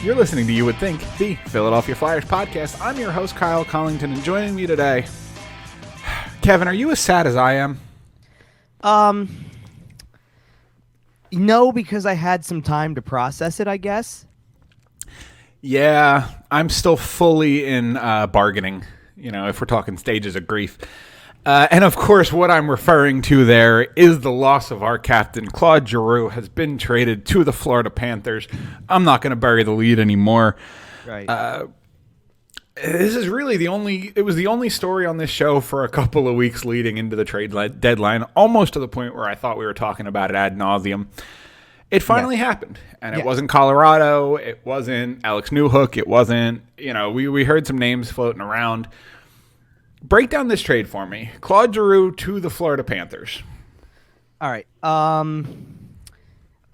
You're listening to You Would Think, the Philadelphia Flyers podcast. I'm your host, Kyle Collington, and joining me today, Kevin, are you as sad as I am? No, because I had some time to process it, I guess. Yeah, I'm still fully in bargaining, if we're talking stages of grief. And of course, what I'm referring to there is the loss of our captain. Claude Giroux has been traded to the Florida Panthers. I'm not going to bury the lead anymore. Right. This is really it was the only story on this show for a couple of weeks leading into the trade deadline, almost to the point where I thought we were talking about it ad nauseum. It finally happened, and it wasn't Colorado. It wasn't Alex Newhook. It wasn't, we heard some names floating around. Break down this trade for me. Claude Giroux to the Florida Panthers. All right. I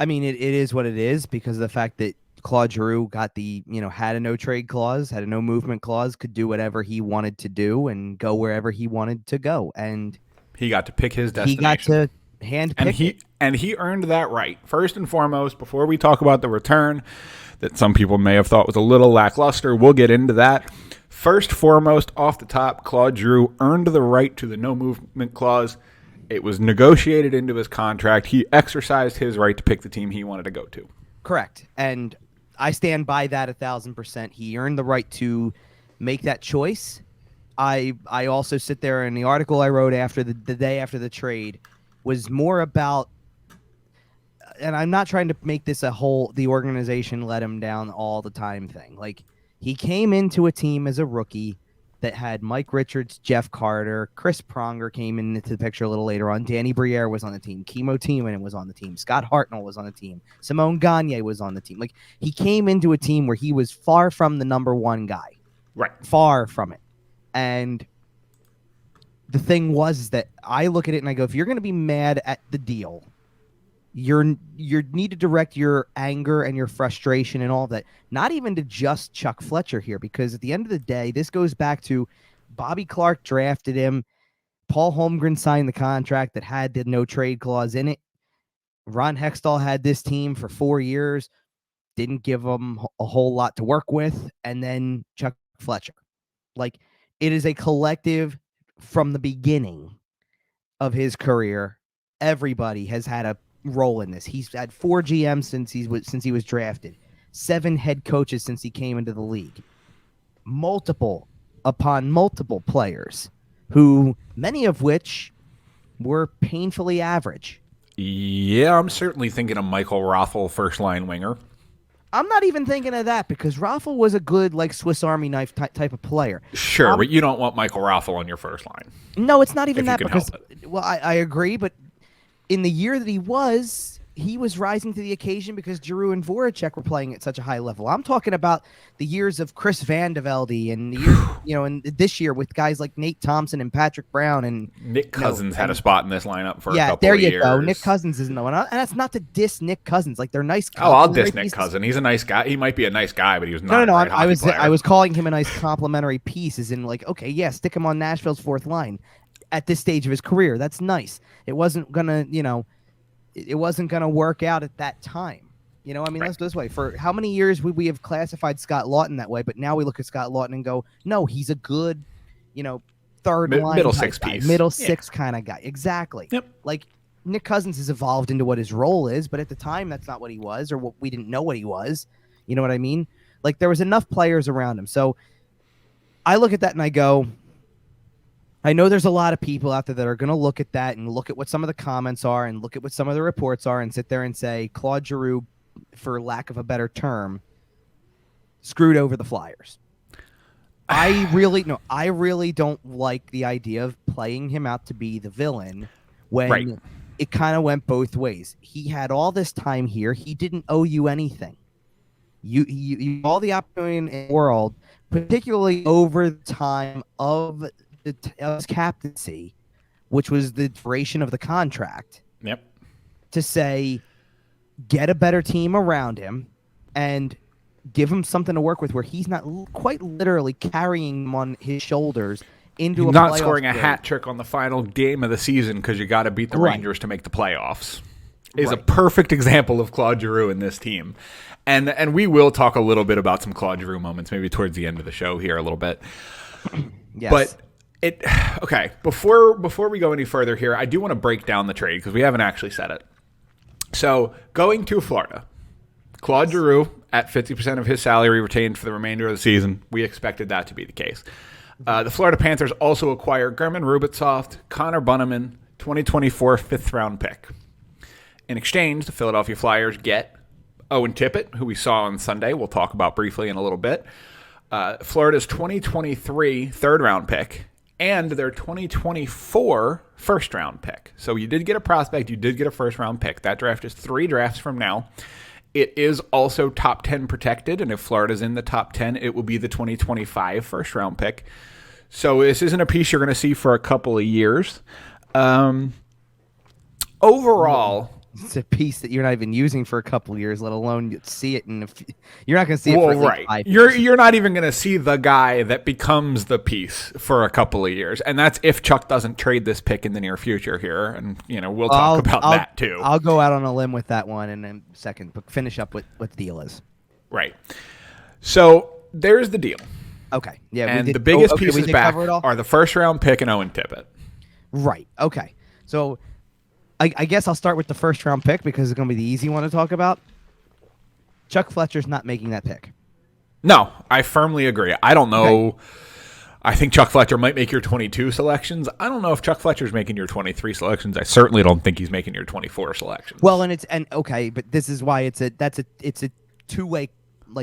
mean, it is what it is because of the fact that Claude Giroux got had a no trade clause, had a no movement clause, could do whatever he wanted to do and go wherever he wanted to go. And he got to pick his destination. He got to handpick it. And he earned that right. First and foremost, before we talk about the return that some people may have thought was a little lackluster, we'll get into that. First, foremost, off the top, Claude Giroux earned the right to the no-movement clause. It was negotiated into his contract. He exercised his right to pick the team he wanted to go to. Correct. And I stand by that 1,000%. He earned the right to make that choice. I also sit there, and the article I wrote after the day after the trade was more about, and I'm not trying to make this the organization let him down all the time thing. Like, he came into a team as a rookie that had Mike Richards, Jeff Carter, Chris Pronger came into the picture a little later on. Danny Briere was on the team. Kimo Timonen was on the team. Scott Hartnell was on the team. Simone Gagne was on the team. Like, he came into a team where he was far from the number one guy. Right. Far from it. And the thing was that I look at it and I go, if you're going to be mad at the deal, you need to direct your anger and your frustration and all that, not even to just Chuck Fletcher here, because at the end of the day, this goes back to Bobby Clark drafted him. Paul Holmgren signed the contract that had the no trade clause in it. Ron Hextall had this team for 4 years, didn't give them a whole lot to work with. And then Chuck Fletcher. Like, it is a collective from the beginning of his career. Everybody has had a role in this. He's had 4 GMs since he was drafted, 7 head coaches since he came into the league, multiple players, who many of which were painfully average. Yeah, I'm certainly thinking of Michael Rothel, first line winger. I'm not even thinking of that because Rothel was a good, like, Swiss Army knife type of player. Sure, but you don't want Michael Rothel on your first line. No, it's not even if that you can because, help it. Well, I agree, but in the year that he was rising to the occasion because Giroux and Voracek were playing at such a high level. I'm talking about the years of Chris Van de Velde and the year, and this year with guys like Nate Thompson and Patrick Brown and Nick Cousins had a spot in this lineup for a couple there of years. Yeah, there you go. Nick Cousins isn't the one, and that's not to diss Nick Cousins. Like, they're nice. I'll diss Nick Cousins. He's a nice guy. He might be a nice guy, but he was not. I was calling him a nice complimentary piece, as in, like, okay, yeah, stick him on Nashville's fourth line at this stage of his career. That's nice. It wasn't gonna, it wasn't going to work out at that time. I mean, Let's go this way. For how many years would we have classified Scott Lawton that way? But now we look at Scott Lawton and go, no, he's a good, third line. Middle six piece. Middle six kind of guy. Exactly. Yep. Like, Nick Cousins has evolved into what his role is, but at the time, that's not what he was, or what we didn't know what he was. You know what I mean? Like, there was enough players around him. So I look at that and I go, I know there's a lot of people out there that are going to look at that and look at what some of the comments are and look at what some of the reports are and sit there and say Claude Giroux, for lack of a better term, screwed over the Flyers. I really don't like the idea of playing him out to be the villain when it kind of went both ways. He had all this time here. He didn't owe you anything. You all the opportunity in the world, particularly over the time of his captaincy, which was the duration of the contract. Yep. To say, get a better team around him and give him something to work with where he's not quite literally carrying him on his shoulders into a not scoring a hat trick on the final game of the season because you got to beat the Rangers to make the playoffs. is a perfect example of Claude Giroux in this team. And we will talk a little bit about some Claude Giroux moments maybe towards the end of the show here a little bit. Yes. But okay, before we go any further here, I do want to break down the trade because we haven't actually said it. So, going to Florida, Claude Giroux at 50% of his salary retained for the remainder of the season. We expected that to be the case. The Florida Panthers also acquire German Rubitsoft, Connor Bunneman, 2024 fifth-round pick. In exchange, the Philadelphia Flyers get Owen Tippett, who we saw on Sunday. We'll talk about briefly in a little bit. Florida's 2023 third-round pick and their 2024 first-round pick. So you did get a prospect. You did get a first-round pick. That draft is 3 drafts from now. It is also top 10 protected, and if Florida's in the top 10, it will be the 2025 first-round pick. So this isn't a piece you're going to see for a couple of years. Overall, it's a piece that you're not even using for a couple of years, let alone see it you're not going to see it for like 5 years. You're not even going to see the guy that becomes the piece for a couple of years, and that's if Chuck doesn't trade this pick in the near future here, and we'll talk about that too. I'll go out on a limb with that one in a second, but finish up with what the deal is. Right. So there's the deal. Okay. Yeah. And the biggest pieces back are the first round pick and Owen Tippett. Right. Okay. So I guess I'll start with the first round pick because it's going to be the easy one to talk about. Chuck Fletcher's not making that pick. No, I firmly agree. I don't know. Okay. I think Chuck Fletcher might make your 22 selections. I don't know if Chuck Fletcher's making your 23 selections. I certainly don't think he's making your 24 selections. Well, okay, but this is why it's a two-way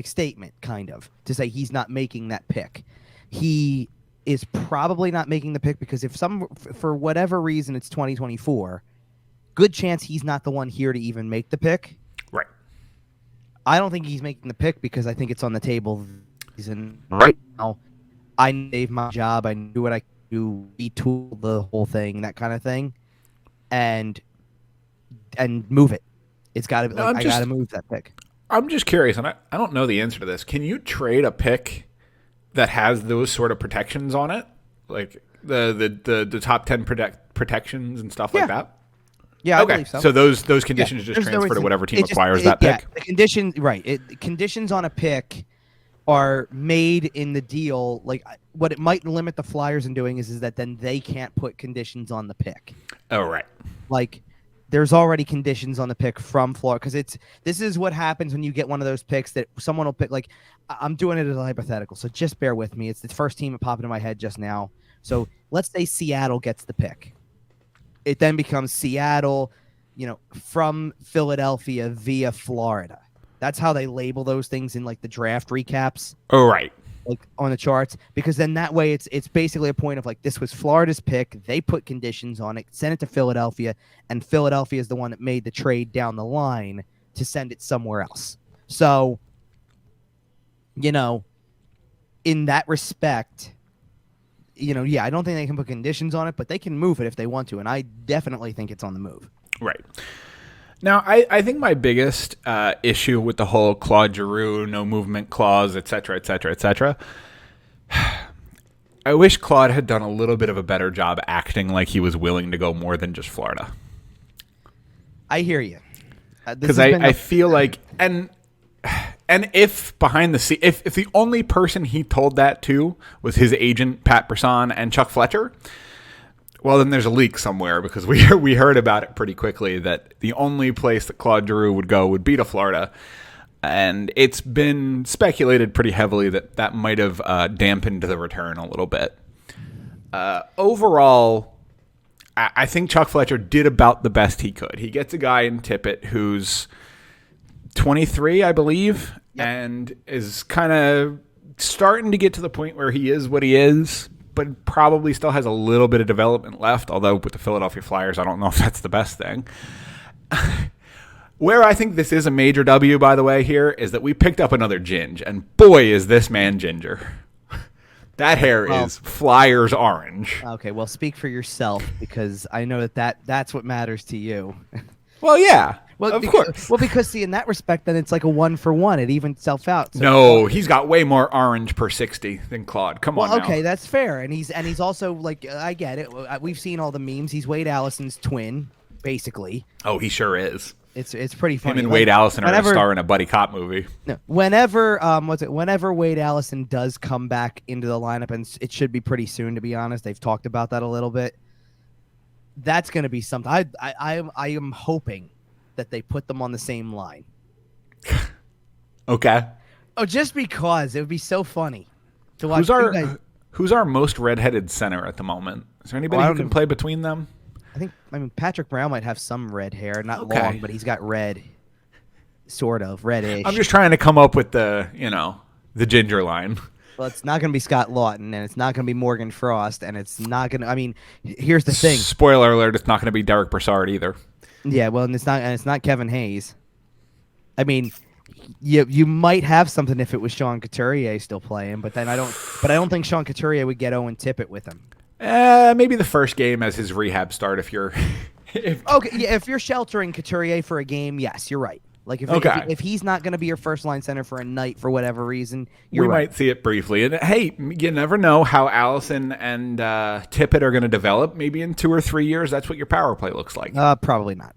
statement kind of to say he's not making that pick. He is probably not making the pick because for whatever reason it's 2024, good chance he's not the one here to even make the pick. Right. I don't think he's making the pick because I think it's on the table. Right now, I saved my job. I knew what I could do, retool the whole thing, that kind of thing, and move it. It's got to be. I got to move that pick. I'm just curious, and I don't know the answer to this. Can you trade a pick that has those sort of protections on it, like the top 10 protections and stuff like that? Yeah, okay. I believe so. So those conditions just transfer to whatever team acquires that pick? Yeah, the conditions, right. Conditions on a pick are made in the deal. Like, what it might limit the Flyers in doing is that then they can't put conditions on the pick. Oh, right. Like, there's already conditions on the pick from Florida. Because this is what happens when you get one of those picks that someone will pick. Like, I'm doing it as a hypothetical, so just bear with me. It's the first team that popped into my head just now. So let's say Seattle gets the pick. It then becomes Seattle, from Philadelphia via Florida. That's how they label those things in the draft recaps. Oh, right. Like on the charts, because then that way it's basically a point of this was Florida's pick. They put conditions on it, sent it to Philadelphia, and Philadelphia is the one that made the trade down the line to send it somewhere else. So, in that respect, I don't think they can put conditions on it, but they can move it if they want to, and I definitely think it's on the move. Right. Now, I think my biggest issue with the whole Claude Giroux, no movement clause, et cetera, I wish Claude had done a little bit of a better job acting like he was willing to go more than just Florida. I hear you. Because I feel like, and if behind the scenes, if the only person he told that to was his agent, Pat Brassard, and Chuck Fletcher, well, then there's a leak somewhere because we heard about it pretty quickly that the only place that Claude Giroux would go would be to Florida. And it's been speculated pretty heavily that might have dampened the return a little bit. Overall, I think Chuck Fletcher did about the best he could. He gets a guy in Tippett who's 23, I believe, and is kind of starting to get to the point where he is what he is, but probably still has a little bit of development left, although with the Philadelphia Flyers, I don't know if that's the best thing. Where I think this is a major W, by the way, here, is that we picked up another Ginge, and boy, is this man ginger. That hair is Flyers orange. Okay, well, speak for yourself, because I know that's what matters to you. Well, yeah. Well, of course. Well, because see, in that respect, then it's like a 1-for-1. It evens itself out. So no, he's got way more orange per 60 than Claude. Come on now. Okay, that's fair. And he's also I get it. We've seen all the memes. He's Wade Allison's twin, basically. Oh, he sure is. It's pretty funny. Him and Wade Allison are going to whenever star in a buddy cop movie. whenever Wade Allison does come back into the lineup, and it should be pretty soon, to be honest. They've talked about that a little bit. That's going to be something. I am hoping that they put them on the same line. Okay. Oh, just because it would be so funny to watch. Who's our most redheaded center at the moment? Is there anybody who can play between them? I mean, Patrick Braun might have some red hair, not long, but he's got red, sort of reddish. I'm just trying to come up with the ginger line. Well, it's not going to be Scott Lawton, and it's not going to be Morgan Frost, and it's not going to. I mean, here's the thing. Spoiler alert: it's not going to be Derick Brassard either. Yeah, well, and it's not Kevin Hayes. I mean, you might have something if it was Sean Couturier still playing, but then I don't think Sean Couturier would get Owen Tippett with him. Maybe the first game as his rehab start if you're. If you're sheltering Couturier for a game, yes, you're right. Like if he's not going to be your first line center for a night for whatever reason, we might see it briefly. And hey, you never know how Allison and Tippett are going to develop. Maybe in 2 or 3 years, that's what your power play looks like. Probably not.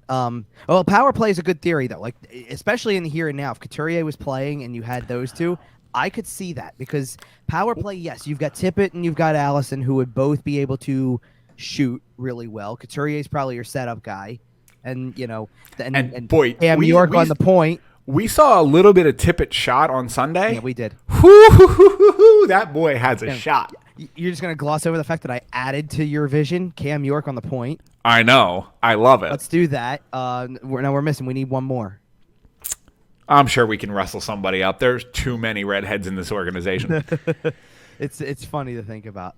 Well, power play is a good theory though. Like especially in the here and now, if Couturier was playing and you had those two, I could see that because power play. Yes, you've got Tippett and you've got Allison who would both be able to shoot really well. Couturier is probably your setup guy. And and boy, Cam York on the point. We saw a little bit of Tippett shot on Sunday. Yeah, we did. That boy has a shot. You're just gonna gloss over the fact that I added to your vision Cam York on the point. I know. I love it. Let's do that. We're missing. We need one more. I'm sure we can wrestle somebody up. There's too many redheads in this organization. It's funny to think about.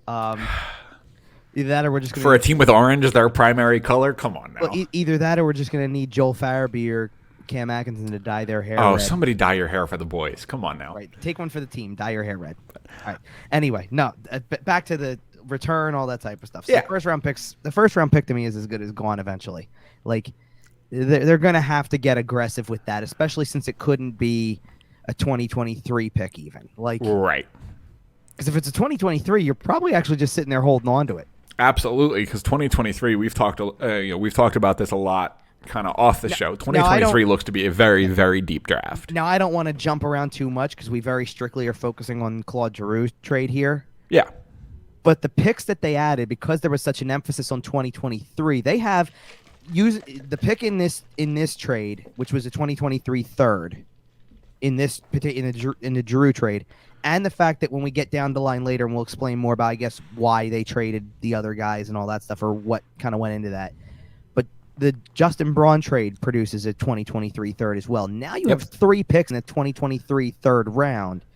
Either that or we're just going to... For a team with orange as their primary color? Come on now. Well, either that or we're just going to need Joel Farabee or Cam Atkinson to dye their hair red. Somebody dye your hair for the boys. Come on now. Right. Take one for the team. Dye your hair red. All right. Anyway, no. Back to the return, all that type of stuff. So yeah. The first round pick to me is as good as gone eventually. Like, they're going to have to get aggressive with that, especially since it couldn't be a 2023 pick even. Like, right. Because if it's a 2023, you're probably actually just sitting there holding on to it. Absolutely, because 2023, we've talked about this a lot, kind of off the show. 2023 looks to be a very, very deep draft. Now, I don't want to jump around too much because we very strictly are focusing on Claude Giroux trade here. Yeah, but the picks that they added, because there was such an emphasis on 2023, they have used the pick in this trade, which was a 2023 third in the Giroux trade. And the fact that when we get down the line later, and we'll explain more about, I guess, why they traded the other guys and all that stuff, or what kind of went into that. But the Justin Braun trade produces a 2023 third as well. Now you have 3 picks in the 2023 third round.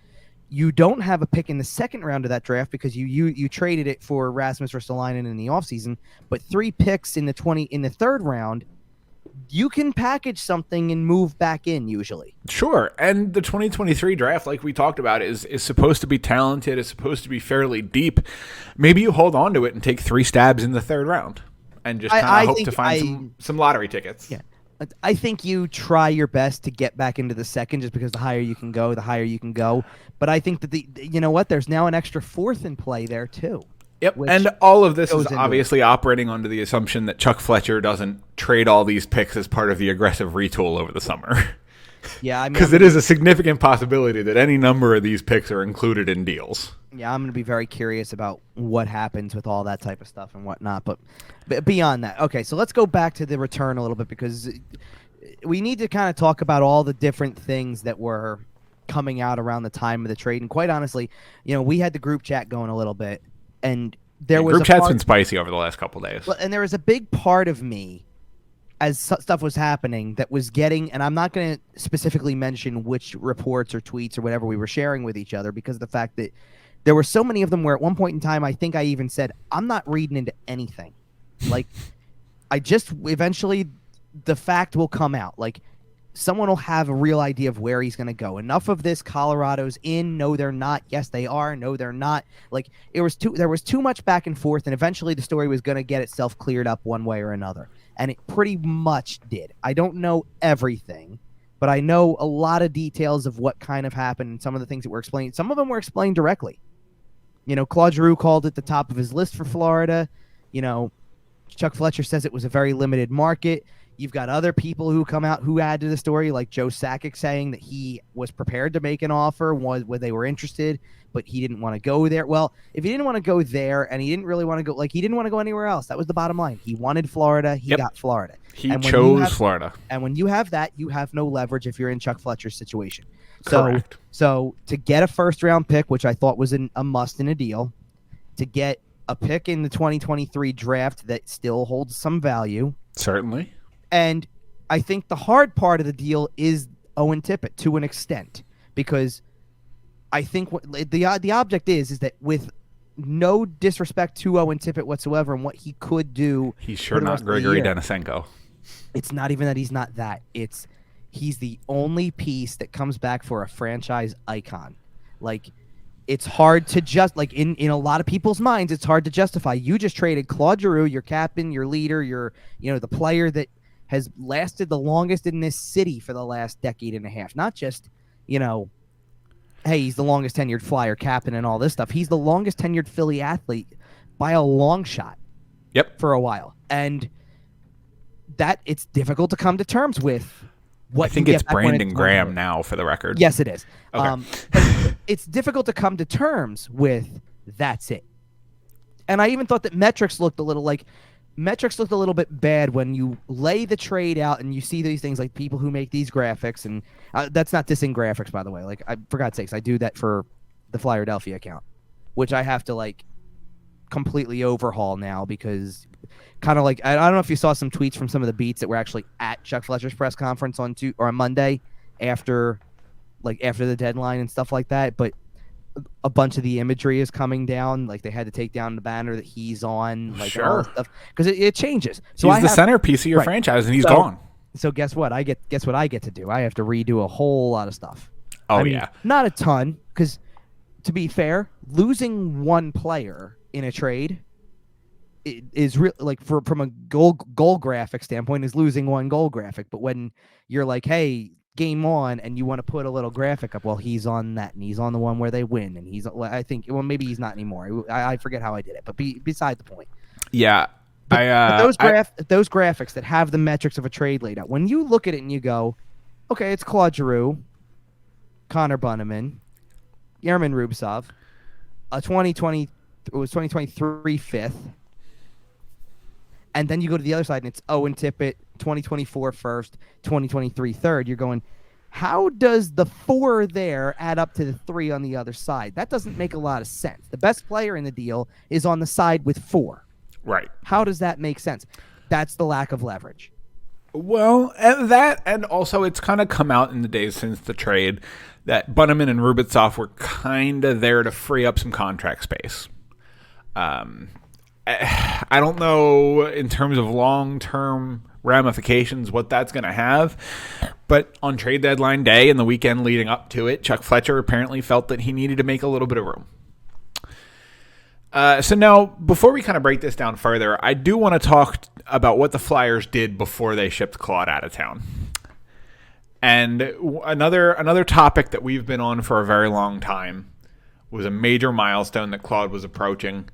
You don't have a pick in the second round of that draft because you traded it for Rasmus Ristolainen in the offseason. But 3 picks in the third round, you can package something and move back in usually. Sure. And the 2023 draft, like we talked about, is supposed to be talented. It's supposed to be fairly deep. Maybe you hold on to it and take 3 stabs in the third round and just kind of hope to find some lottery tickets. Yeah. I think you try your best to get back into the second just because the higher you can go, the higher you can go. But I think that there's now an extra 4th in play there too. Yep, and all of this is obviously operating under the assumption that Chuck Fletcher doesn't trade all these picks as part of the aggressive retool over the summer. Yeah, I mean, because it is a significant possibility that any number of these picks are included in deals. Yeah, I'm going to be very curious about what happens with all that type of stuff and whatnot. But beyond that, okay, so let's go back to the return a little bit because we need to kind of talk about all the different things that were coming out around the time of the trade. And quite honestly, we had the group chat going a little bit. And group chat's been spicy over the last couple of days. Well, and there was a big part of me as stuff was happening that was getting, and I'm not going to specifically mention which reports or tweets or whatever we were sharing with each other because of the fact that there were so many of them where at one point in time, I think I even said, I'm not reading into anything. Like, eventually the fact will come out. Like, someone will have a real idea of where he's going to go. Enough of this. Colorado's in. No, they're not. Yes, they are. No, they're not. Like, there was too much back and forth, and eventually the story was going to get itself cleared up one way or another. And it pretty much did. I don't know everything, but I know a lot of details of what kind of happened and some of the things that were explained. Some of them were explained directly. Claude Giroux called it the top of his list for Florida. Chuck Fletcher says it was a very limited market. You've got other people who come out who add to the story, like Joe Sakic saying that he was prepared to make an offer, was where they were interested, but he didn't want to go there. Well, if he didn't want to go there and he didn't really want to go, like he didn't want to go anywhere else. That was the bottom line. He wanted Florida. He got Florida. He chose Florida. And when you have that, you have no leverage if you're in Chuck Fletcher's situation. Correct. So to get a first-round pick, which I thought was a must in a deal, to get a pick in the 2023 draft that still holds some value. Certainly. And I think the hard part of the deal is Owen Tippett to an extent, because I think what the object is that with no disrespect to Owen Tippett whatsoever and what he could do. He's sure not Grigory Denisenko. It's not even that he's not that. He's the only piece that comes back for a franchise icon. Like, it's hard to just, like, in a lot of people's minds, it's hard to justify. You just traded Claude Giroux, your captain, your leader, the player that has lasted the longest in this city for the last decade and a half. Not just, hey, he's the longest tenured Flyer captain and all this stuff. He's the longest tenured Philly athlete by a long shot. Yep. For a while. And that it's difficult to come to terms with. I think it's Brandon Graham now, for the record. Yes, it is. Okay. But it's difficult to come to terms with. That's it. And I even thought that metrics looked a little bit bad when you lay the trade out and you see these things like people who make these graphics, and that's not dissing graphics, by the way. Like, for God's sakes, I do that for the Flyerdelphia account, which I have to completely overhaul now because kind of I don't know if you saw some tweets from some of the beats that were actually at Chuck Fletcher's press conference on Monday after the deadline and stuff like that, but a bunch of the imagery is coming down. Like, they had to take down the banner that he's on, sure, all that stuff, because it changes. So he's the centerpiece of your franchise, and he's gone. So guess what? I get to do. I have to redo a whole lot of stuff. Oh, yeah, not a ton, because to be fair, losing one player in a trade is real. Like, from a goal graphic standpoint, is losing one goal graphic. But when you're like, hey, game on, and you want to put a little graphic up, well, he's on that, and he's on the one where they win, and I think, maybe he's not anymore. I forget how I did it, but beside the point. Yeah. But those graphics that have the metrics of a trade laid out, when you look at it and you go, okay, it's Claude Giroux, Connor Bunnaman, Yerman Rubtsov, a 2023 fifth, and then you go to the other side and it's Owen Tippett, 2024 first, 2023 third. You're going, how does the 4 there add up to the 3 on the other side? That doesn't make a lot of sense. The best player in the deal is on the side with 4. Right. How does that make sense? That's the lack of leverage. Well, and also it's kind of come out in the days since the trade that Bunnaman and Rubtsov were kind of there to free up some contract space. I don't know in terms of long-term ramifications what that's going to have, but on trade deadline day and the weekend leading up to it, Chuck Fletcher apparently felt that he needed to make a little bit of room. So now, before we kind of break this down further, I do want to talk about what the Flyers did before they shipped Claude out of town. And another topic that we've been on for a very long time was a major milestone that Claude was approaching.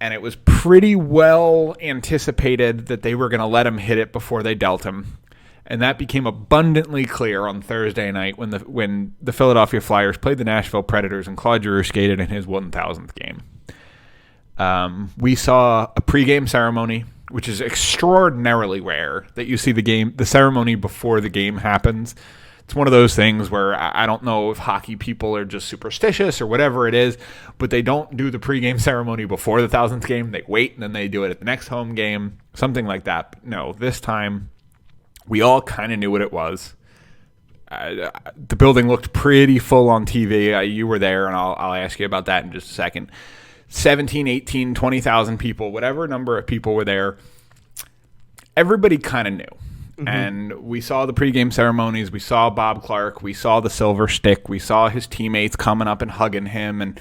And it was pretty well anticipated that they were going to let him hit it before they dealt him. And that became abundantly clear on Thursday night when the Philadelphia Flyers played the Nashville Predators and Claude Giroux skated in his 1,000th game. We saw a pregame ceremony, which is extraordinarily rare that you see the ceremony before the game happens. It's one of those things where I don't know if hockey people are just superstitious or whatever it is, but they don't do the pregame ceremony before the 1,000th game. They wait, and then they do it at the next home game, something like that. But no, this time we all kind of knew what it was. The building looked pretty full on TV. You were there, and I'll ask you about that in just a second. 17, 18, 20,000 people, whatever number of people were there, everybody kind of knew. Mm-hmm. And we saw the pregame ceremonies. We saw Bob Clark. We saw the silver stick. We saw his teammates coming up and hugging him. And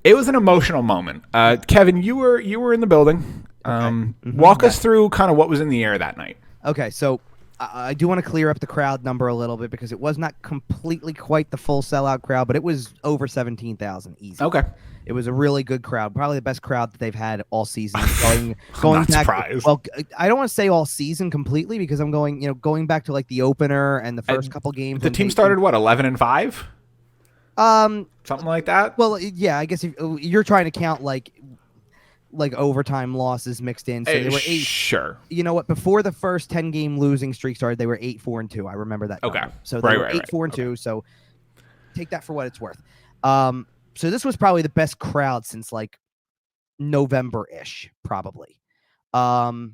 it was an emotional moment. Kevin, you were in the building. Okay. Walk us through kind of what was in the air that night. Okay, so I do want to clear up the crowd number a little bit because it was not completely quite the full sellout crowd, but it was over 17,000 easy. Okay. It was a really good crowd, probably the best crowd that they've had all season. I'm Going not back, surprised. well, I don't want to say all season completely because I'm going back to like the opener and the first couple games. The team started what, 11-5, something like that. Well, yeah, I guess if you're trying to count like overtime losses mixed in, so they were 8. Sure. You know what? Before the first 10-game losing streak started, they were 8-4-2. I remember that. Okay. Number. So they were 8-4-2. So take that for what it's worth. So this was probably the best crowd since like November-ish, probably. They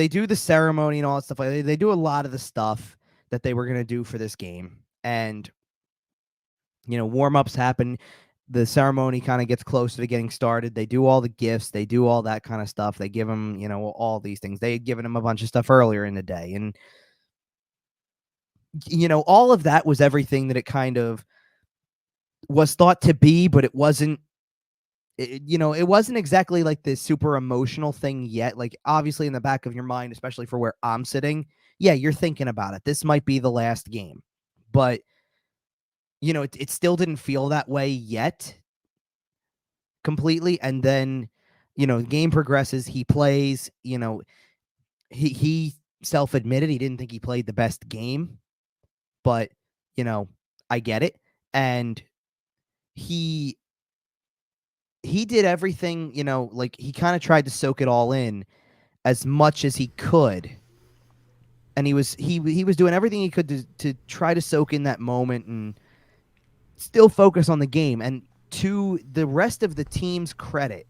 do the ceremony and all that stuff. Like they do a lot of the stuff that they were going to do for this game. And, warm-ups happen. The ceremony kind of gets closer to getting started. They do all the gifts. They do all that kind of stuff. They give them, all these things. They had given him a bunch of stuff earlier in the day. And, all of that was everything that it kind of was thought to be, but it wasn't, it wasn't exactly like this super emotional thing yet. Like, obviously in the back of your mind, especially for where I'm sitting, yeah, you're thinking about it. This might be the last game, but it still didn't feel that way yet completely. And then, the game progresses. He plays, he self-admitted he didn't think he played the best game, but, I get it. And he did everything, like he kind of tried to soak it all in as much as he could. And he was doing everything he could to try to soak in that moment and still focus on the game. And to the rest of the team's credit,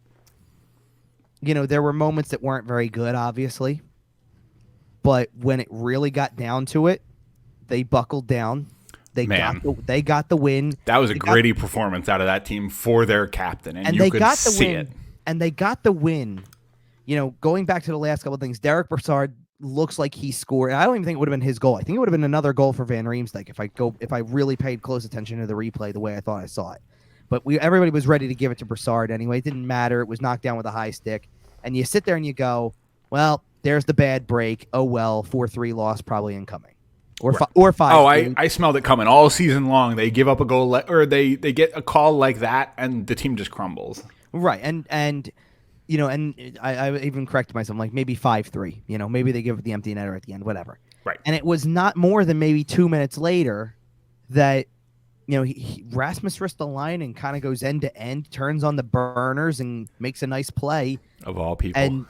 there were moments that weren't very good, obviously. But when it really got down to it, they buckled down. They got the win. That was a gritty performance out of that team for their captain, and you they could got the see win. it. And they got the win. Going back to the last couple of things, Derick Brassard looks like he scored. I don't even think it would have been his goal. I think it would have been another goal for Van Riemsdyk if I really paid close attention to the replay the way I thought I saw it. But everybody was ready to give it to Brassard anyway. It didn't matter. It was knocked down with a high stick. And you sit there and you go, well, there's the bad break. Oh, well, 4-3 loss probably incoming. Or 5. Oh, I smelled it coming all season long. They give up a goal or they get a call like that, and the team just crumbles. Right, and and I even corrected myself, like maybe 5-3. Maybe they give it the empty netter at the end, whatever. Right. And it was not more than maybe 2 minutes later that Rasmus Ristolainen kind of goes end to end, turns on the burners, and makes a nice play. Of all people, and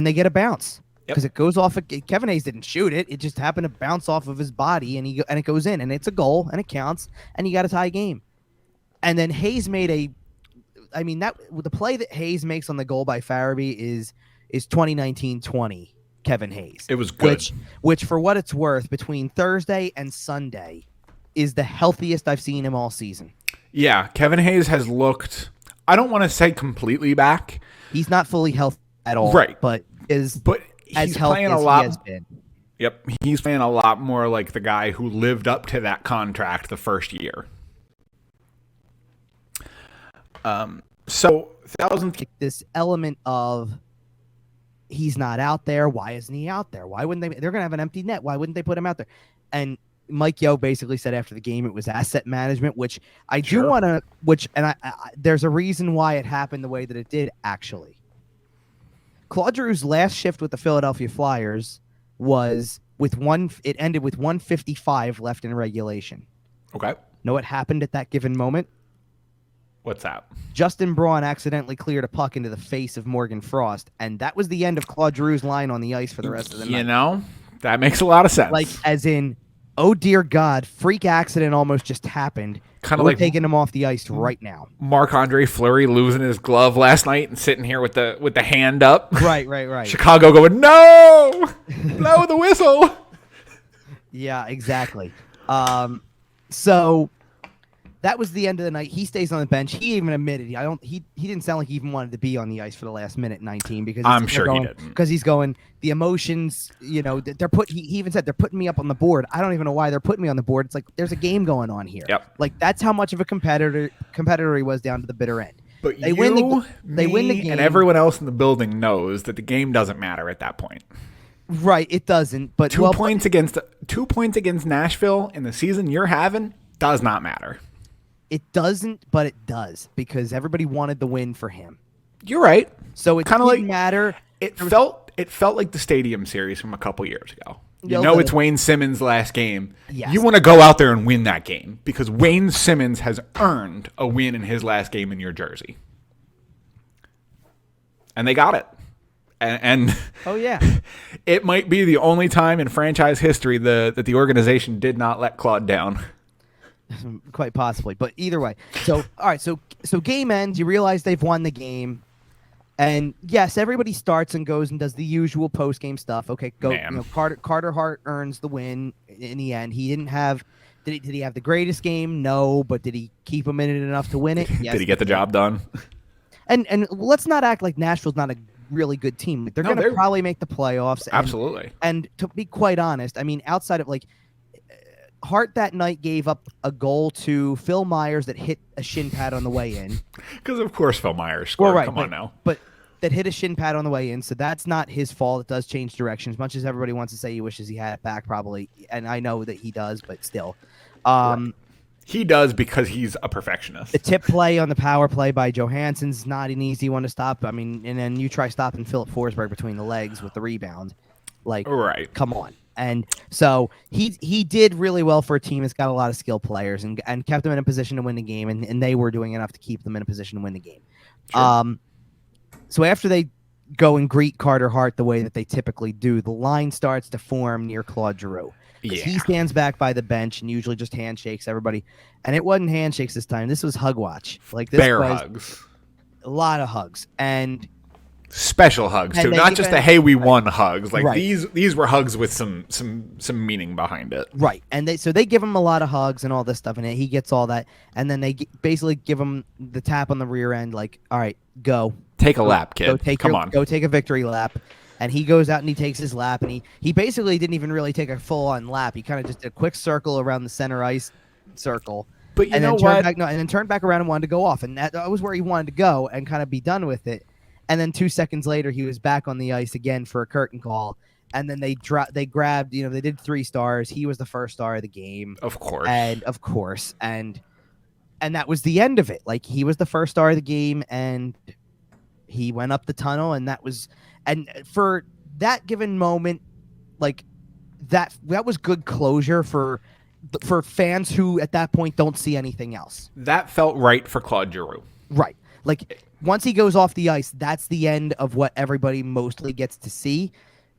they get a bounce. Because Yep. it goes off. Kevin Hayes didn't shoot it; it just happened to bounce off of his body, and it goes in, and it's a goal, and it counts, and you got a tie game. And then Hayes made the play that Hayes makes on the goal by Farabee is 2019-20 Kevin Hayes. It was good. Which for what it's worth, between Thursday and Sunday, is the healthiest I've seen him all season. Yeah, Kevin Hayes has looked. I don't want to say completely back. He's not fully healthy at all, right? But he's as playing a as lot. He has been. Yep, he's playing a lot more like the guy who lived up to that contract the first year. So this element of he's not out there. Why isn't he out there? Why wouldn't they? They're gonna have an empty net. Why wouldn't they put him out there? And Mike Yeo basically said after the game it was asset management, which I do want to. I there's a reason why it happened the way that it did. Actually, Claude Giroux's last shift with the Philadelphia Flyers was with one. It ended with 1:55 left in regulation. Okay. Know what happened at that given moment? What's that? Justin Braun accidentally cleared a puck into the face of Morgan Frost, and that was the end of Claude Giroux's line on the ice for the rest of the night. That makes a lot of sense. Like, as in, oh dear God, freak accident almost just happened. Kind of like taking him off the ice right now. Marc-Andre Fleury losing his glove last night and sitting here with the hand up. Right. Chicago going, no! Blow the whistle! Yeah, exactly. So that was the end of the night. He stays on the bench. He even admitted he didn't sound like he even wanted to be on the ice for the last minute 19 because I'm sure he didn't. Because he's going, the emotions, they're he even said they're putting me up on the board. I don't even know why they're putting me on the board. It's like there's a game going on here. Yep. Like that's how much of a competitor he was down to the bitter end. But they win the game, and everyone else in the building knows that the game doesn't matter at that point. Right, it doesn't. But 2 points against Nashville in the season you're having does not matter. It doesn't, but it does, because everybody wanted the win for him. You're right. So it kind of didn't matter. It felt like the Stadium Series from a couple years ago. You A know, little. it's Wayne Simmons' last game. Yes. You want to go out there and win that game because Wayne Simmons has earned a win in his last game in your jersey. And they got it. And Oh, yeah. it might be the only time in franchise history that the organization did not let Claude down. Quite possibly. But either way. So, all right. So game ends. You realize they've won the game. And yes, everybody starts and goes and does the usual post-game stuff. Okay, go. Man. You know, Carter Hart earns the win in the end. He didn't have. Did he have the greatest game? No, but did he keep him in it enough to win it? Yes. Did he get the job done? And let's not act like Nashville's not a really good team. They're going to probably make the playoffs. Absolutely. And to be quite honest, I mean, outside of like Hart that night gave up a goal to Phil Myers that hit a shin pad on the way in. Because of course Phil Myers scored. Well, right, Come on now. But that hit a shin pad on the way in, so that's not his fault. It does change direction. As much as everybody wants to say he wishes he had it back, probably, and I know that he does, but still. He does because he's a perfectionist. The tip play on the power play by Johansson's not an easy one to stop. I mean, and then you try stopping Philip Forsberg between the legs with the rebound. Like, right. Come on. And so he did really well for a team that's got a lot of skilled players and kept them in a position to win the game, and they were doing enough to keep them in a position to win the game. Sure. So after they go and greet Carter Hart the way that they typically do, the line starts to form near Claude Giroux. Yeah. He stands back by the bench and usually just handshakes everybody. And it wasn't handshakes this time. This was hug watch. Like this bear was hugs. A lot of hugs. And special hugs too. Not just the hey we won hugs. Like these were hugs with some meaning behind it. Right. And they give him a lot of hugs and all this stuff, and he gets all that. And then they basically give him the tap on the rear end, like, all right, go. Take a lap, kid. Go take a victory lap. And he goes out and he takes his lap, and he basically didn't even really take a full-on lap. He kind of just did a quick circle around the center ice circle. But you know what? And then turned back around and wanted to go off. And that was where he wanted to go and kind of be done with it. And then 2 seconds later, he was back on the ice again for a curtain call. And then they grabbed, they did 3 stars. He was the first star of the game. Of course. And that was the end of it. Like, he was the first star of the game, and he went up the tunnel, and and for that given moment, like that was good closure for fans who at that point don't see anything else. That felt right for Claude Giroux. Right. Like, once he goes off the ice, that's the end of what everybody mostly gets to see.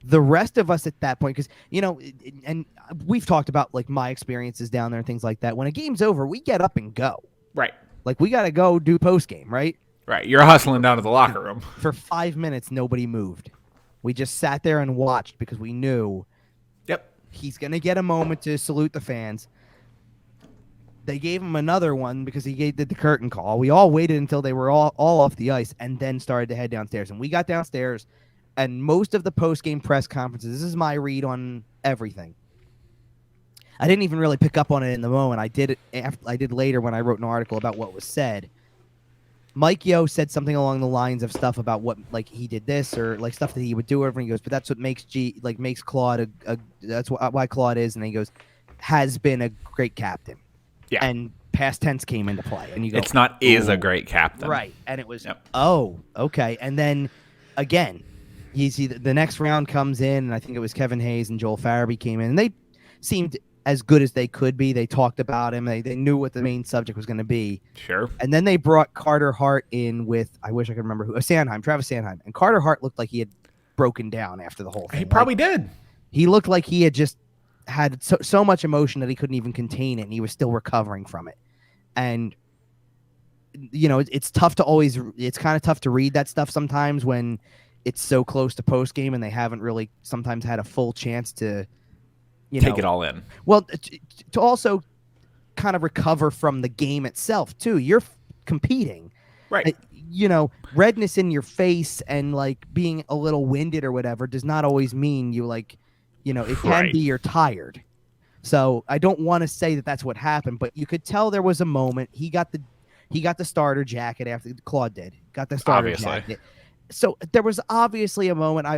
The rest of us at that point, because, and we've talked about, like, my experiences down there and things like that. When a game's over, we get up and go. Right. Like, we got to go do post-game, right? Right. You're hustling down to the locker room. For 5 minutes, nobody moved. We just sat there and watched because we knew he's going to get a moment to salute the fans. They gave him another one because he did the curtain call. We all waited until they were all off the ice and then started to head downstairs. And we got downstairs, and most of the post-game press conferences, this is my read on everything. I didn't even really pick up on it in the moment. I did later when I wrote an article about what was said. Mike Yo said something along the lines of stuff about what, like, he did this or like stuff that he would do. And he goes, but that's what makes Claude that's why Claude is. And he goes, has been a great captain. Yeah. And past tense came into play. And you go, it's not is a great captain. Right. And it was, oh, okay. And then again, you see the next round comes in, and I think it was Kevin Hayes and Joel Farabee came in, and they seemed as good as they could be. They talked about him. They knew what the main subject was going to be. Sure. And then they brought Carter Hart in with, I wish I could remember who, Travis Sanheim. And Carter Hart looked like he had broken down after the whole thing. He probably did. He looked like he had just had so much emotion that he couldn't even contain it, and he was still recovering from it. And, it's tough to always, it's kind of tough to read that stuff sometimes when it's so close to post game and they haven't really sometimes had a full chance to, take it all in. Well, to also kind of recover from the game itself too. You're competing, right? Redness in your face and like being a little winded or whatever does not always mean you it can be you're tired. So I don't want to say that that's what happened, but you could tell there was a moment. He got the starter jacket after Claude did. Got the starter jacket. So there was obviously a moment.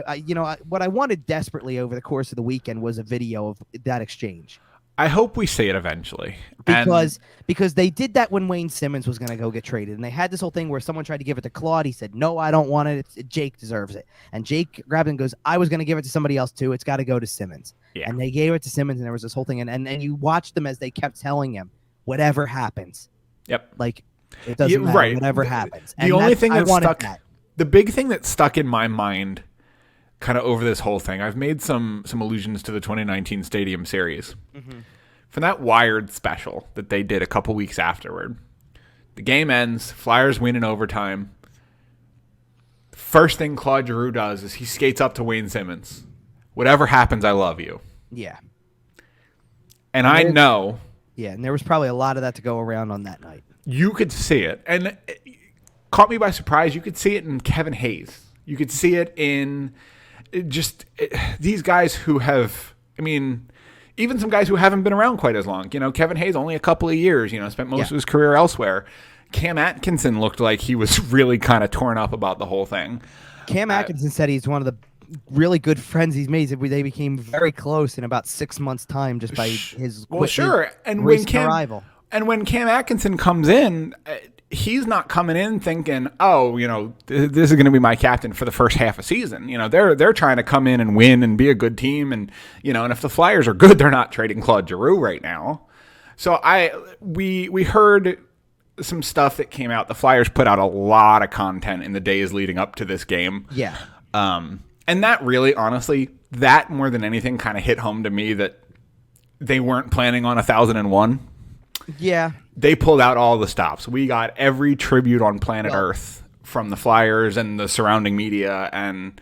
What I wanted desperately over the course of the weekend was a video of that exchange. I hope we see it eventually. Because they did that when Wayne Simmons was going to go get traded, and they had this whole thing where someone tried to give it to Claude. He said, "No, I don't want it. Jake deserves it." And Jake grabbed it and goes, "I was going to give it to somebody else too. It's got to go to Simmons." Yeah. And they gave it to Simmons, and there was this whole thing, and you watched them as they kept telling him, "Whatever happens." Yep. Like it doesn't matter. Right. Whatever happens. The only thing that stuck, that. the big thing that stuck in my mind, kind of over this whole thing, I've made some allusions to the 2019 Stadium Series. Mm-hmm. From that Wired special that they did a couple weeks afterward. The game ends, Flyers win in overtime. First thing Claude Giroux does is he skates up to Wayne Simmons. "Whatever happens, I love you." Yeah. And I know. Yeah, and there was probably a lot of that to go around on that night. You could see it. And it caught me by surprise. You could see it in Kevin Hayes. You could see it in these guys who have, even some guys who haven't been around quite as long. Kevin Hayes, only a couple of years, spent most of his career elsewhere. Cam Atkinson looked like he was really kind of torn up about the whole thing. Cam Atkinson said he's one of the really good friends he's made. They became very close in about 6 months' time just by his arrival. And when Cam Atkinson comes in, he's not coming in thinking, this is going to be my captain for the first half of season. They're trying to come in and win and be a good team. And, and if the Flyers are good, they're not trading Claude Giroux right now. So we heard some stuff that came out. The Flyers put out a lot of content in the days leading up to this game. Yeah. And that really, honestly, that more than anything kind of hit home to me that they weren't planning on 1,001. Yeah. They pulled out all the stops. We got every tribute on planet Earth from the Flyers and the surrounding media. And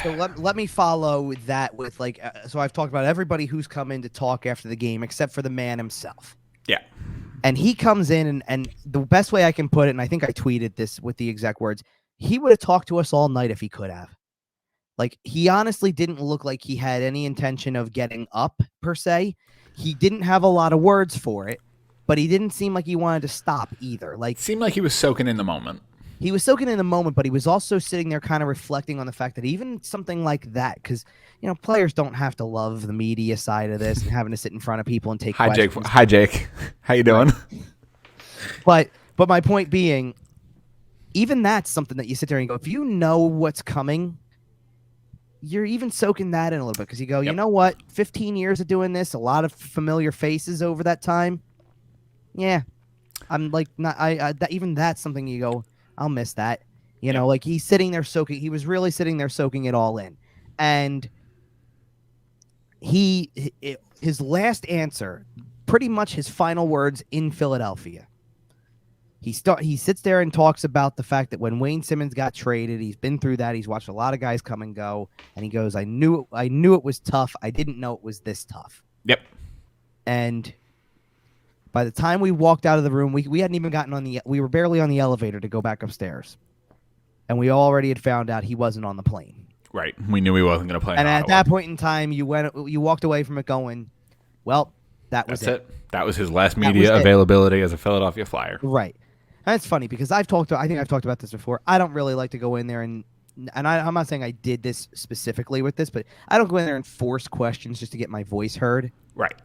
so let me follow that with so I've talked about everybody who's come in to talk after the game except for the man himself. Yeah. And he comes in and the best way I can put it, and I think I tweeted this with the exact words, he would have talked to us all night if he could have. He honestly didn't look like he had any intention of getting up per se. He didn't have a lot of words for it, but he didn't seem like he wanted to stop either. Seemed like he was soaking in the moment. He was soaking in the moment, but he was also sitting there kind of reflecting on the fact that even something like that, because, players don't have to love the media side of this and having to sit in front of people and take questions. Hi, Jake. How you doing? But my point being, even that's something that you sit there and go, if you know what's coming, you're even soaking that in a little bit because you go, you know what? 15 years of doing this, a lot of familiar faces over that time. Yeah, I'm even that's something you go, I'll miss that. He's sitting there soaking. He was really sitting there soaking it all in, and his last answer, pretty much his final words in Philadelphia. He sits there and talks about the fact that when Wayne Simmons got traded, he's been through that. He's watched a lot of guys come and go, and he goes, I knew it was tough. I didn't know it was this tough. Yep. And by the time we walked out of the room, we hadn't even gotten we were barely on the elevator to go back upstairs. And we already had found out he wasn't on the plane. Right. We knew he wasn't going to play. And at that point in time, you walked away from it going, well, that's it. That was his last media availability as a Philadelphia Flyer. Right. And it's funny because I think I've talked about this before. I don't really like to go in there and I'm not saying I did this specifically with this, but I don't go in there and force questions just to get my voice heard. Right.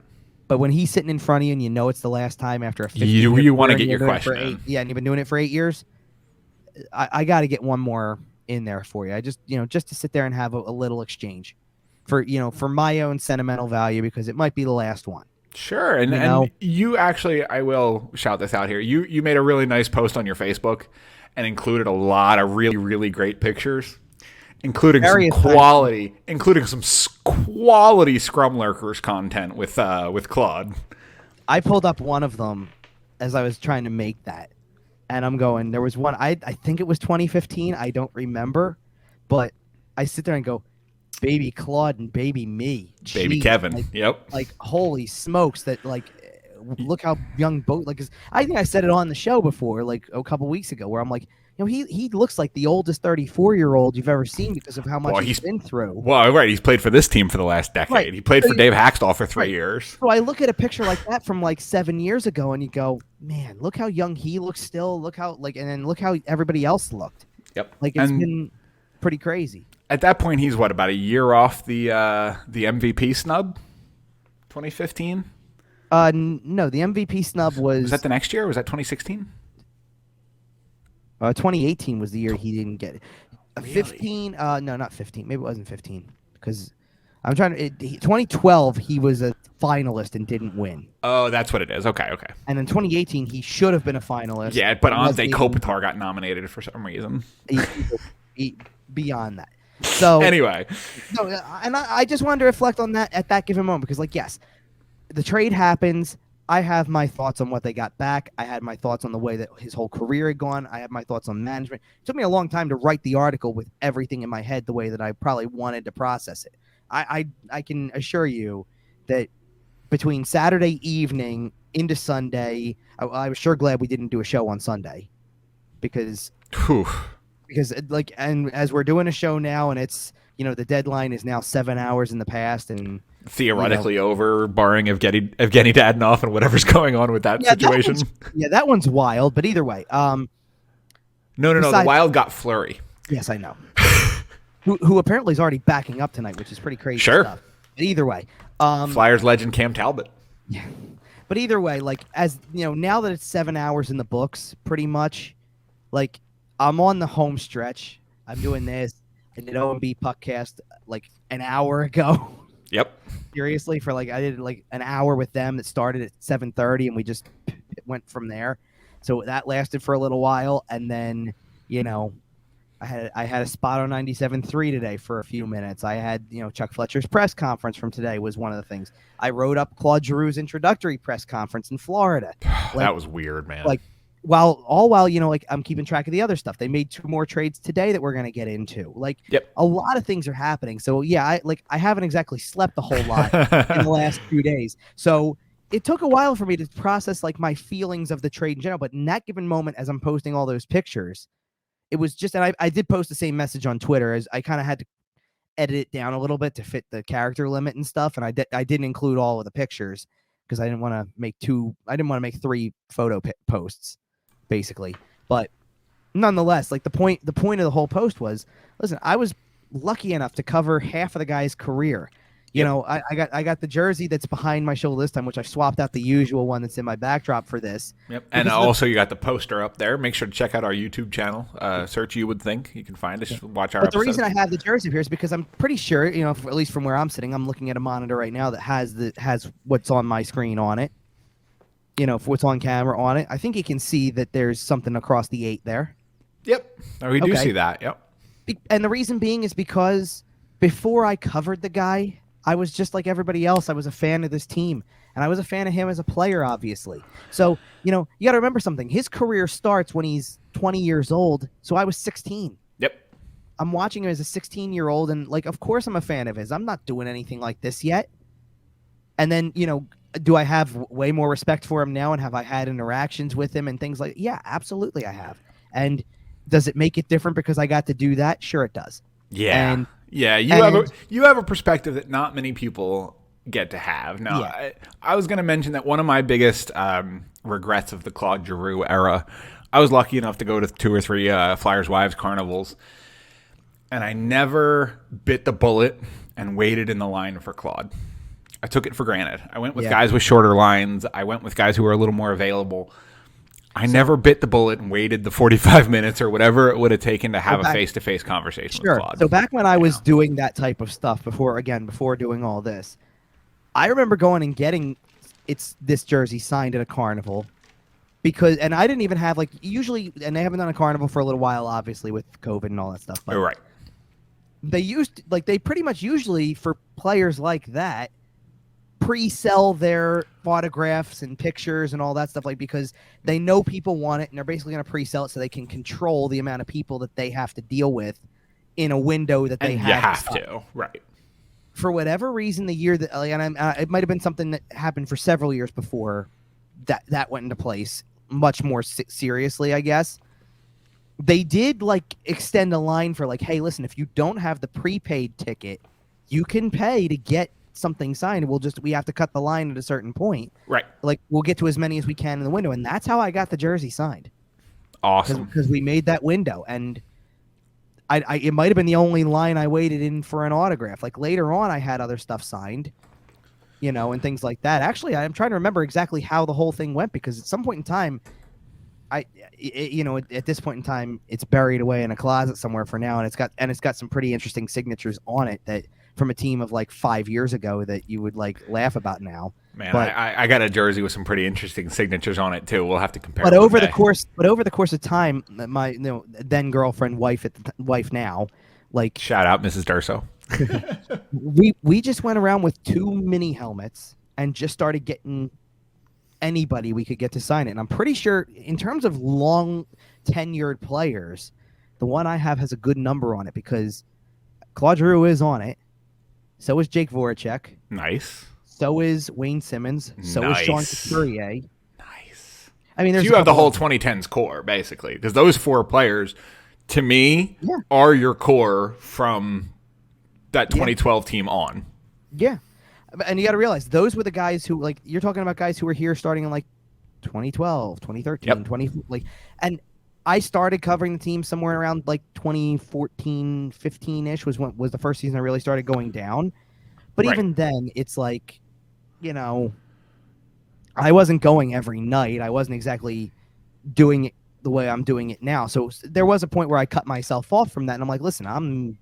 But when he's sitting in front of you and you know it's the last time after a 15 you want to get your question in. And you've been doing it for 8 years, I got to get one more in there for you. I just to sit there and have a little exchange for my own sentimental value because it might be the last one. Sure. And you actually, I will shout this out here. You made a really nice post on your Facebook and included a lot of really, really great pictures, including some quality Scrum Lurkers content with Claude. I pulled up one of them as I was trying to make that. And I'm going, there was one, I think it was 2015. I don't remember. But I sit there and go, baby Claude and baby me. Baby Kevin. Yep. Holy smokes. Look how young both, I think I said it on the show before, a couple weeks ago, where I'm like, he looks like the oldest 34-year-old you've ever seen because of how much he's been through. Well, right. He's played for this team for the last decade. Right. He played for Dave Haxtell for 3 years. So I look at a picture like that from 7 years ago and you go, man, look how young he looks still. Look how and then look how everybody else looked. Yep. It's been pretty crazy. At that point, he's about a year off the MVP snub? 2015? No, the MVP snub Was that the next year? Or was that 2016? 2018 was the year he didn't get it. Really? 15, no, not 15. Maybe it wasn't 15 because I'm trying to. 2012, he was a finalist and didn't win. Oh, that's what it is. Okay. And in 2018, he should have been a finalist. Yeah, but Ante Kopitar got nominated for some reason. Beyond that. So anyway, no, and I just wanted to reflect on that at that given moment because, like, yes, the trade happens. I have my thoughts on what they got back. I had my thoughts on the way that his whole career had gone. I have my thoughts on management. It took me a long time to write the article with everything in my head the way that I probably wanted to process it. I can assure you that between Saturday evening into Sunday, I was sure glad we didn't do a show on Sunday because like, and as we're doing a show now and it's, the deadline is now 7 hours in the past and theoretically over, barring Evgeny Dadonov and whatever's going on with that situation. That one's wild, but either way. No. The Wild got Fleury. Yes, I know. who apparently is already backing up tonight, which is pretty crazy stuff. But either way. Flyers legend Cam Talbot. Yeah. But either way, like, as now that it's 7 hours in the books, pretty much, like, I'm on the home stretch. I'm doing this. I did OMB Puckcast like an hour ago. Yep. Seriously, I did like an hour with them that started at 7:30, and we just went from there. So that lasted for a little while, and then I had a spot on 97.3 today for a few minutes. I had Chuck Fletcher's press conference from today was one of the things. I wrote up Claude Giroux's introductory press conference in Florida. That was weird, man. Like, while I'm keeping track of the other stuff. They made 2 more trades today that we're going to get into. Like, a lot of things are happening. So yeah, I haven't exactly slept a whole lot in the last few days. So it took a while for me to process like my feelings of the trade in general. But in that given moment, as I'm posting all those pictures, it was just, and I did post the same message on Twitter as I kind of had to edit it down a little bit to fit the character limit and stuff. And I didn't include all of the pictures because I didn't want to make 3 photo posts. Basically, but nonetheless, like the point of the whole post was, listen, I was lucky enough to cover half of the guy's career. I got the jersey that's behind my shoulder this time, which I swapped out the usual one that's in my backdrop for this. Yep. And also you got the poster up there. Make sure to check out our YouTube channel. Search You Would Think. You can find us. Watch our episodes. The reason I have the jersey here is because I'm pretty sure, at least from where I'm sitting, I'm looking at a monitor right now that has what's on my screen on it. For what's on camera on it. I think you can see that there's something across the 8 there. Yep. We do see that. Yep. And the reason being is because before I covered the guy, I was just like everybody else. I was a fan of this team, and I was a fan of him as a player, obviously. So, you got to remember something. His career starts when he's 20 years old, so I was 16. Yep. I'm watching him as a 16-year-old, and, like, of course I'm a fan of his. I'm not doing anything like this yet. And then, do I have way more respect for him now, and have I had interactions with him and things like that? Yeah, absolutely I have. And does it make it different because I got to do that? Sure it does. Yeah. You have a perspective that not many people get to have. Now, yeah. I was going to mention that one of my biggest regrets of the Claude Giroux era, I was lucky enough to go to 2 or 3 Flyers Wives carnivals, and I never bit the bullet and waited in the line for Claude. I took it for granted. I went with guys with shorter lines. I went with guys who were a little more available. I never bit the bullet and waited the 45 minutes or whatever it would have taken to have a face-to-face conversation with Claude. So back when I was doing that type of stuff before doing all this, I remember going and getting this jersey signed at a carnival and I didn't even have usually, and they haven't done a carnival for a little while, obviously with COVID and all that stuff. But right. They pretty much usually for players like that pre-sell their photographs and pictures and all that stuff, because they know people want it and they're basically going to pre-sell it so they can control the amount of people that they have to deal with in a window that they have to. Right. For whatever reason, the year that it might have been something that happened for several years before that went into place much more seriously, I guess. They did extend a line for hey, listen, if you don't have the prepaid ticket, you can pay to get something signed. We have to cut the line at a certain point. Right. We'll get to as many as we can in the window. And that's how I got the jersey signed. Awesome. Because we made that window. And it might have been the only line I waited in for an autograph. Later on, I had other stuff signed. and things like that. Actually, I'm trying to remember exactly how the whole thing went, because at some point in time, at this point in time, it's buried away in a closet somewhere for now, and it's got some pretty interesting signatures on it that from a team of like 5 years ago that you would like laugh about now. Man, but I got a jersey with some pretty interesting signatures on it too. We'll have to compare. But over the course of time, my then girlfriend, wife now, like, shout out Mrs. Durso. we just went around with 2 mini helmets and just started getting anybody we could get to sign it. And I'm pretty sure in terms of long tenured players, the one I have has a good number on it, because Claude Giroux is on it. So is Jake Voracek. Nice. So is Wayne Simmons. So is Sean Couturier. Nice. I mean, so you have the whole 2010s core, basically, because those 4 players, to me, are your core from that 2012 team on. Yeah. And you got to realize, those were the guys who, like, you're talking about guys who were here starting in, like, 2012, 2013, 20, like, and I started covering the team somewhere around, like, 2014, 15-ish was the first season I really started going down. But even then, it's like, I wasn't going every night. I wasn't exactly doing it the way I'm doing it now. So there was a point where I cut myself off from that, and I'm like, listen, I'm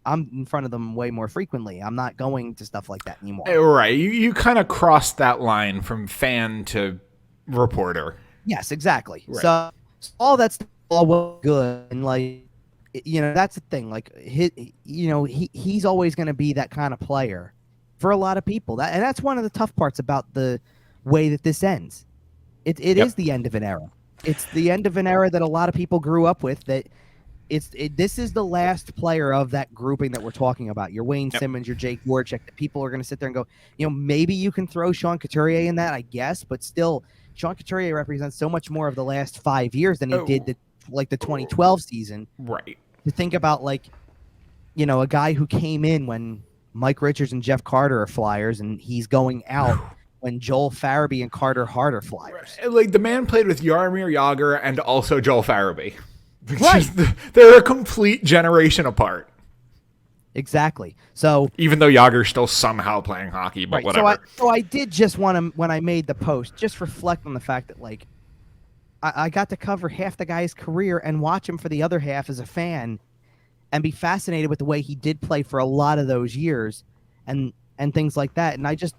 in front of them way more frequently. I'm not going to stuff like that anymore. Right. You kind of crossed that line from fan to reporter. Yes, exactly. Right. So all that's all well good, and like, that's the thing. Like, he's always going to be that kind of player for a lot of people. And that's one of the tough parts about the way that this ends. It is the end of an era. It's the end of an era that a lot of people grew up with. This is the last player of that grouping that we're talking about. Your Wayne Simmons, your Jake Voracek. That people are going to sit there and go, maybe you can throw Sean Couturier in that, I guess, but still, Sean Couturier represents so much more of the last 5 years than he did the 2012 season. Right. To think about, like, a guy who came in when Mike Richards and Jeff Carter are Flyers, and he's going out when Joel Farabee and Carter Hart are Flyers. Like, the man played with Jaromir Jagr and also Joel Farabee. Right. They're a complete generation apart. Exactly. So even though Jagr's still somehow playing hockey, but whatever. So I did just want to, when I made the post, just reflect on the fact that, like, I got to cover half the guy's career and watch him for the other half as a fan, and be fascinated with the way he did play for a lot of those years, and things like that. And I just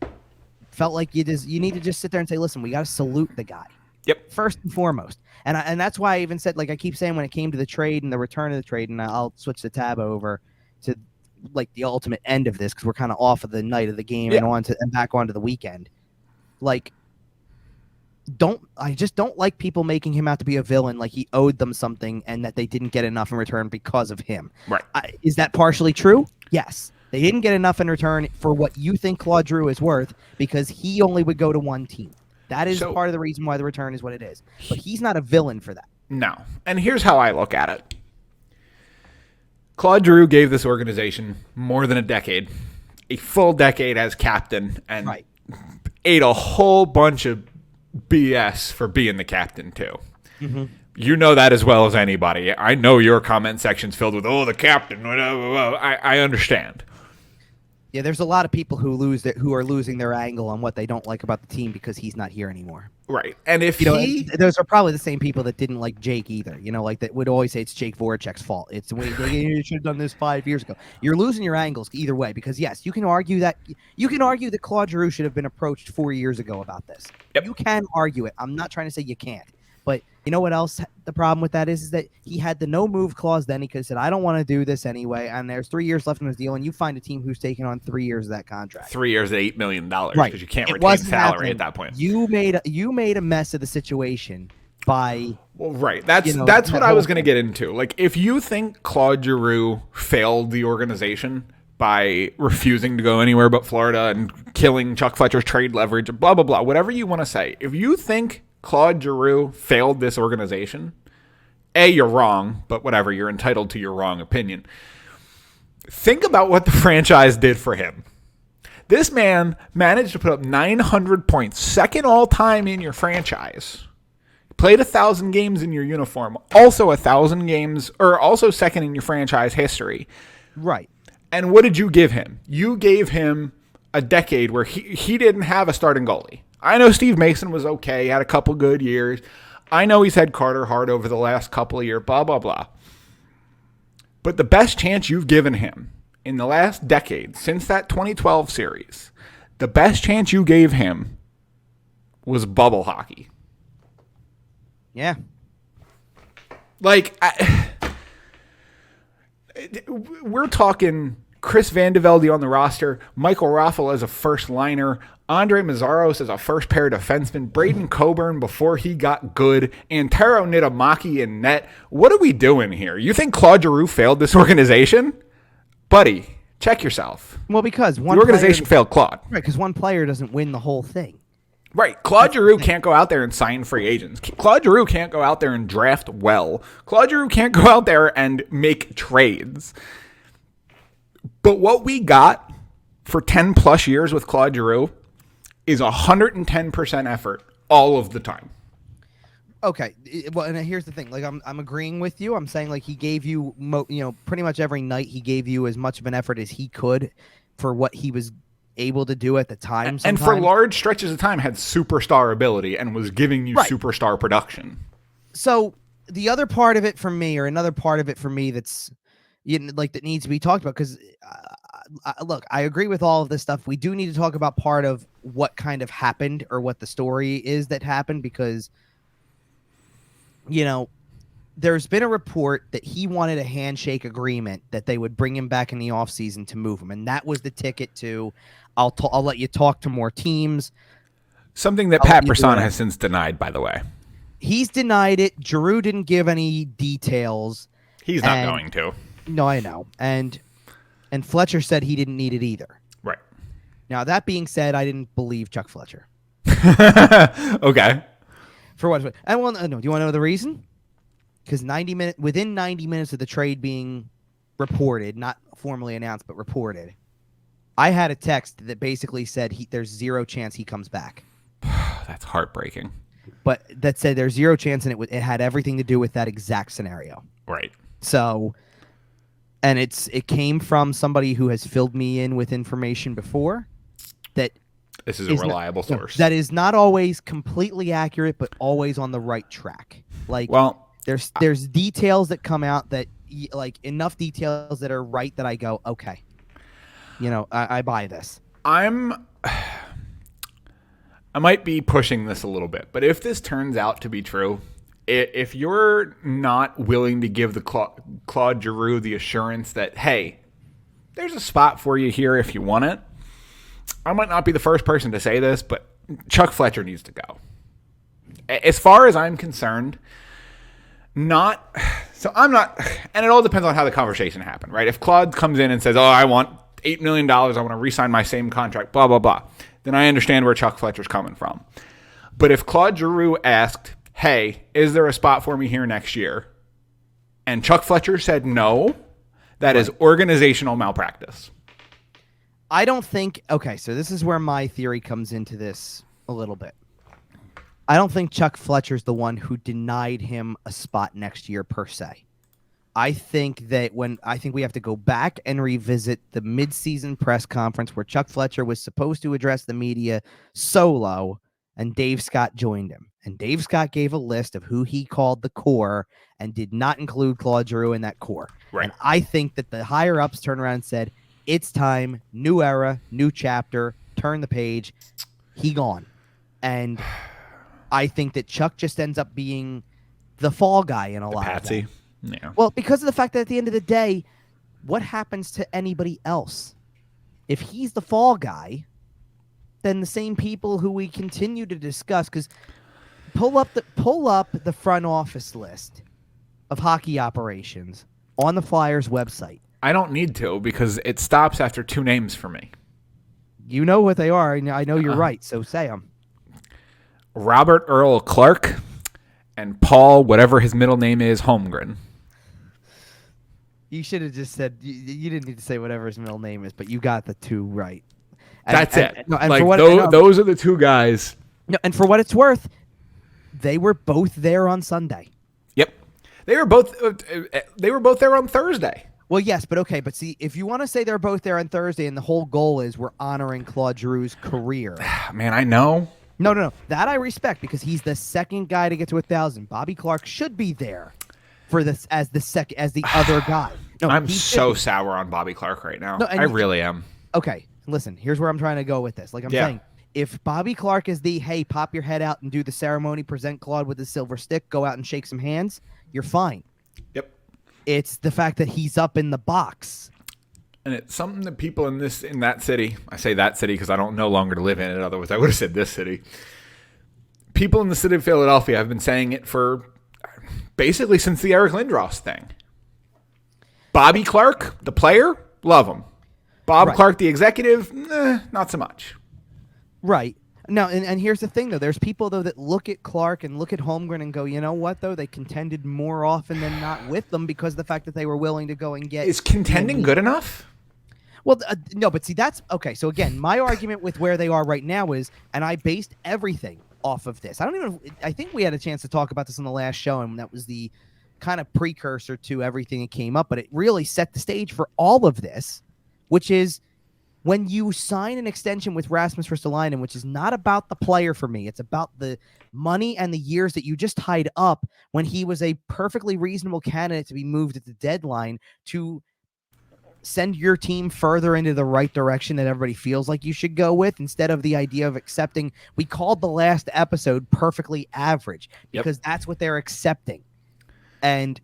felt like you need to just sit there and say, listen, we got to salute the guy. Yep. First and foremost. And that's why I even said, like, I keep saying, when it came to the trade and the return of the trade, and I'll switch the tab over to, like, the ultimate end of this, because we're kind of off of the night of the game and back onto the weekend. Like, I just don't like people making him out to be a villain, like he owed them something and that they didn't get enough in return because of him. Right. Is that partially true? Yes. They didn't get enough in return for what you think Claude Giroux is worth, because he only would go to one team. That is part of the reason why the return is what it is. But he's not a villain for that. No. And here's how I look at it. Claude Giroux gave this organization more than a full decade as captain, and ate a whole bunch of BS for being the captain too. Mm-hmm. You know that as well as anybody. I know your comment section's filled with, the captain. I understand. Yeah, there's a lot of people who are losing their angle on what they don't like about the team because he's not here anymore. Right. And if those are probably the same people that didn't like Jake either. Like, that would always say it's Jake Voracek's fault. It's you should have done this 5 years ago. You're losing your angles either way, because yes, you can argue that Claude Giroux should have been approached 4 years ago about this. Yep. You can argue it. I'm not trying to say you can't. But you know what else the problem with that is that he had the no move clause then. He could have said, I don't want to do this anyway, and there's 3 years left in his deal, and you find a team who's taking on 3 years of that contract. 3 years at $8 million, right? Because you can't retain salary at that point. You made a mess of the situation by right. That's what I was going to get into. Like, if you think Claude Giroux failed the organization by refusing to go anywhere but Florida and killing Chuck Fletcher's trade leverage, blah blah blah, whatever you want to say, if you think Claude Giroux failed this organization, you're wrong, but whatever, you're entitled to your wrong opinion. Think about what the franchise did for him. This man managed to put up 900 points, second all time in your franchise. Played 1,000 games in your uniform, also 1,000 games, or also second in your franchise history. Right. And what did you give him? You gave him a decade where he didn't have a starting goalie. I know Steve Mason was okay, had a couple good years. I know he's had Carter Hart over the last couple of years, blah, blah, blah. But the best chance you've given him in the last decade, since that 2012 series, the best chance you gave him was bubble hockey. Yeah. Like, we're talking Chris Vandevelde on the roster, Michael Raffel as a first liner, Andre Mazzaros as a first pair defenseman, Braden Coburn before he got good, Antero Niittymaki in net. What are we doing here? You think Claude Giroux failed this organization? Buddy, check yourself. Well, because the organization failed Claude. Right, because one player doesn't win the whole thing. Right. Claude Giroux can't go out there and sign free agents. Claude Giroux can't go out there and draft well. Claude Giroux can't go out there and make trades. But what we got for 10 plus years with Claude Giroux is 110% effort all of the time. Okay. Well, and here's the thing. Like, I'm agreeing with you. I'm saying, like, he gave you, pretty much every night he gave you as much of an effort as he could for what he was able to do at the time. And for large stretches of time had superstar ability and was giving you superstar production. So the other part of it for me, or another part of it for me that's, that needs to be talked about, because look, I agree with all of this stuff. We do need to talk about part of what kind of happened, or what the story is that happened, because there's been a report that he wanted a handshake agreement that they would bring him back in the offseason to move him, and that was the ticket to I'll let you talk to more teams. Something that Pat Brassard has since denied, by the way. He's denied it. Giroux didn't give any details. He's not going to. No, I know. And Fletcher said he didn't need it either. Right. Now, that being said, I didn't believe Chuck Fletcher. Okay. For what? Do you want to know the reason? Because within 90 minutes of the trade being reported, not formally announced, but reported, I had a text that basically said there's zero chance he comes back. That's heartbreaking. But that said there's zero chance, and it had everything to do with that exact scenario. Right. So, and it came from somebody who has filled me in with information before. That this is a reliable source. That is not always completely accurate, but always on the right track. Like, well, there's details that come out that, like, enough details that are right that I go, okay, I buy this. I might be pushing this a little bit, but if this turns out to be true, if you're not willing to give the Claude Giroux the assurance that, hey, there's a spot for you here if you want it, I might not be the first person to say this, but Chuck Fletcher needs to go. As far as I'm concerned, I'm not, and it all depends on how the conversation happened, right? If Claude comes in and says, I want $8 million, I want to re-sign my same contract, blah, blah, blah, then I understand where Chuck Fletcher's coming from. But if Claude Giroux asked, hey, is there a spot for me here next year? And Chuck Fletcher said no, that is organizational malpractice. I don't think, okay, so this is where my theory comes into this a little bit. I don't think Chuck Fletcher's the one who denied him a spot next year per se. I think we have to go back and revisit the midseason press conference where Chuck Fletcher was supposed to address the media solo, and Dave Scott joined him. And Dave Scott gave a list of who he called the core and did not include Claude Giroux in that core. Right. And I think that the higher-ups turned around and said, it's time, new era, new chapter, turn the page, he gone. And I think that Chuck just ends up being the fall guy in a lot of that. Yeah. Well, because of the fact that at the end of the day, what happens to anybody else? If he's the fall guy, then the same people who we continue to discuss, because pull up the front office list of hockey operations on the Flyers website. I don't need to, because it stops after two names for me. You know what they are, and I know you're right, so say them. Robert Earl Clark and Paul, whatever his middle name is, Holmgren. You should have just said, you didn't need to say whatever his middle name is, but you got the two right. That's it. Those are the two guys. No, and for what it's worth, they were both there on Sunday. Yep. They were both there on Thursday. Well, yes, but okay. But see, if you want to say they're both there on Thursday and the whole goal is we're honoring Claude Giroux's career. Man, I know. No. That I respect because he's the second guy to get to 1,000. Bobby Clark should be there for this as the other guy. No, I'm so sour on Bobby Clark right now. No, I really am. Okay, listen, here's where I'm trying to go with this. Like I'm saying, if Bobby Clark is the, hey, pop your head out and do the ceremony, present Claude with the silver stick, go out and shake some hands, you're fine. Yep. It's the fact that he's up in the box. And it's something that people in that city, I say that city because I don't no longer live in it, otherwise I would have said this city. People in the city of Philadelphia have been saying it for basically since the Eric Lindros thing. Bobby Clark, the player, love him. Bob Clark, the executive, not so much. Right. Now, and here's the thing, though. There's people, though, that look at Clark and look at Holmgren and go, you know what, though? They contended more often than not with them because of the fact that they were willing to go and get... Is contending good enough? Well, no, but see, that's... Okay, so again, my argument with where they are right now is, and I based everything off of this. I think we had a chance to talk about this on the last show, and that was the kind of precursor to everything that came up, but it really set the stage for all of this, which is when you sign an extension with Rasmus Ristolainen, which is not about the player for me, it's about the money and the years that you just tied up when he was a perfectly reasonable candidate to be moved at the deadline to send your team further into the right direction that everybody feels like you should go with, instead of the idea of accepting. We called the last episode perfectly average because that's what they're accepting. And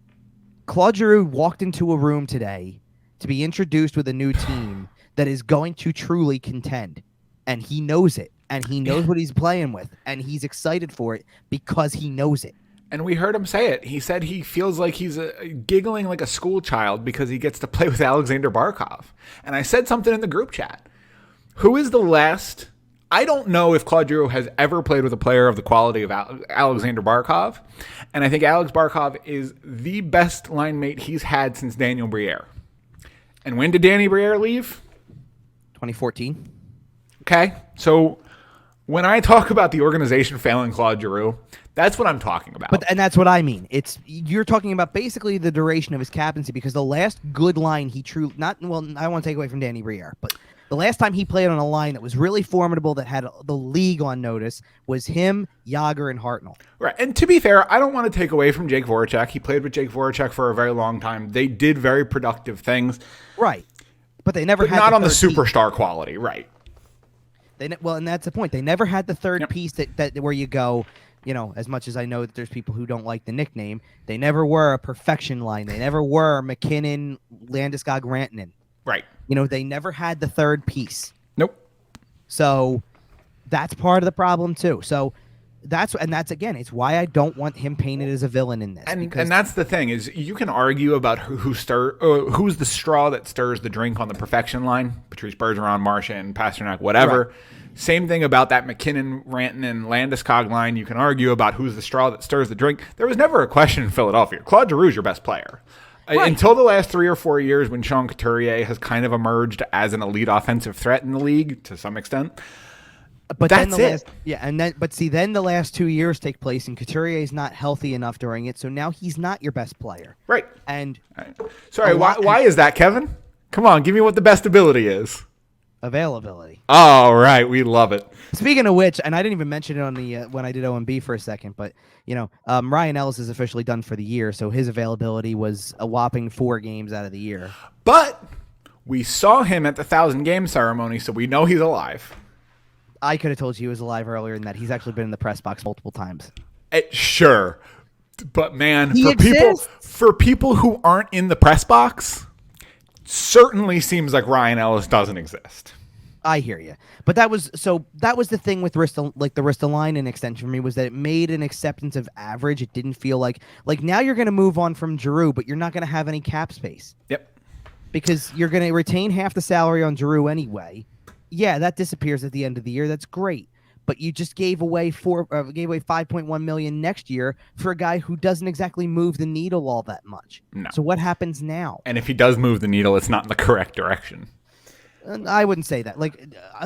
Claude Giroux walked into a room today to be introduced with a new team that is going to truly contend. And he knows it. And he knows what he's playing with. And he's excited for it because he knows it. And we heard him say it. He said he feels like he's giggling like a school child because he gets to play with Alexander Barkov. And I said something in the group chat. Who is the last... I don't know if Claude Giroux has ever played with a player of the quality of Alexander Barkov. And I think Alex Barkov is the best line mate he's had since Daniel Briere. And when did Danny Briere leave? 2014. Okay. So when I talk about the organization failing Claude Giroux, that's what I'm talking about. And that's what I mean. You're talking about basically the duration of his captaincy, because the last good line he truly... I want to take away from Danny Briere, but... The last time he played on a line that was really formidable, that had the league on notice, was him, Jágr, and Hartnell. Right. And to be fair, I don't want to take away from Jake Voracek. He played with Jake Voracek for a very long time. They did very productive things. Right. But they never had not on the superstar quality. Right. And that's the point. They never had the third piece that where you go, you know, as much as I know that there's people who don't like the nickname, they never were a perfection line. They never were McKinnon, Landeskog, Rantanen. Right. You know, they never had the third piece. Nope. So that's part of the problem too. So that's again, it's why I don't want him painted as a villain in this. And that's the thing, is you can argue about who's the straw that stirs the drink on the perfection line. Patrice Bergeron, Marchand, Pasternak, whatever. Right. Same thing about that McKinnon, Rantanen, Landeskog line. You can argue about who's the straw that stirs the drink. There was never a question in Philadelphia. Claude Giroux is your best player. Right. Until the last 3 or 4 years, when Sean Couturier has kind of emerged as an elite offensive threat in the league to some extent. But that's it. Then the last 2 years take place, and Couturier is not healthy enough during it, so now he's not your best player. Right. And sorry, why is that, Kevin? Come on, give me what the best ability is. Availability. All right, we love it. Speaking of which, and I didn't even mention it on the when I did OMB for a second, but you know, Ryan Ellis is officially done for the year, so his availability was a whopping 4 games out of the year. But we saw him at the 1,000-game ceremony, so we know he's alive. I could have told you he was alive earlier than that. He's actually been in the press box multiple times. Sure, but man, for people who aren't in the press box, certainly seems like Ryan Ellis doesn't exist. I hear you, but that was the thing with the Ristolainen extension for me, was that it made an acceptance of average. It didn't feel like now you're going to move on from Giroux, but you're not going to have any cap space. Yep. Because you're going to retain half the salary on Giroux anyway. Yeah, that disappears at the end of the year. That's great, but you just gave away $5.1 million next year for a guy who doesn't exactly move the needle all that much. No. So what happens now? And if he does move the needle, it's not in the correct direction. I wouldn't say that.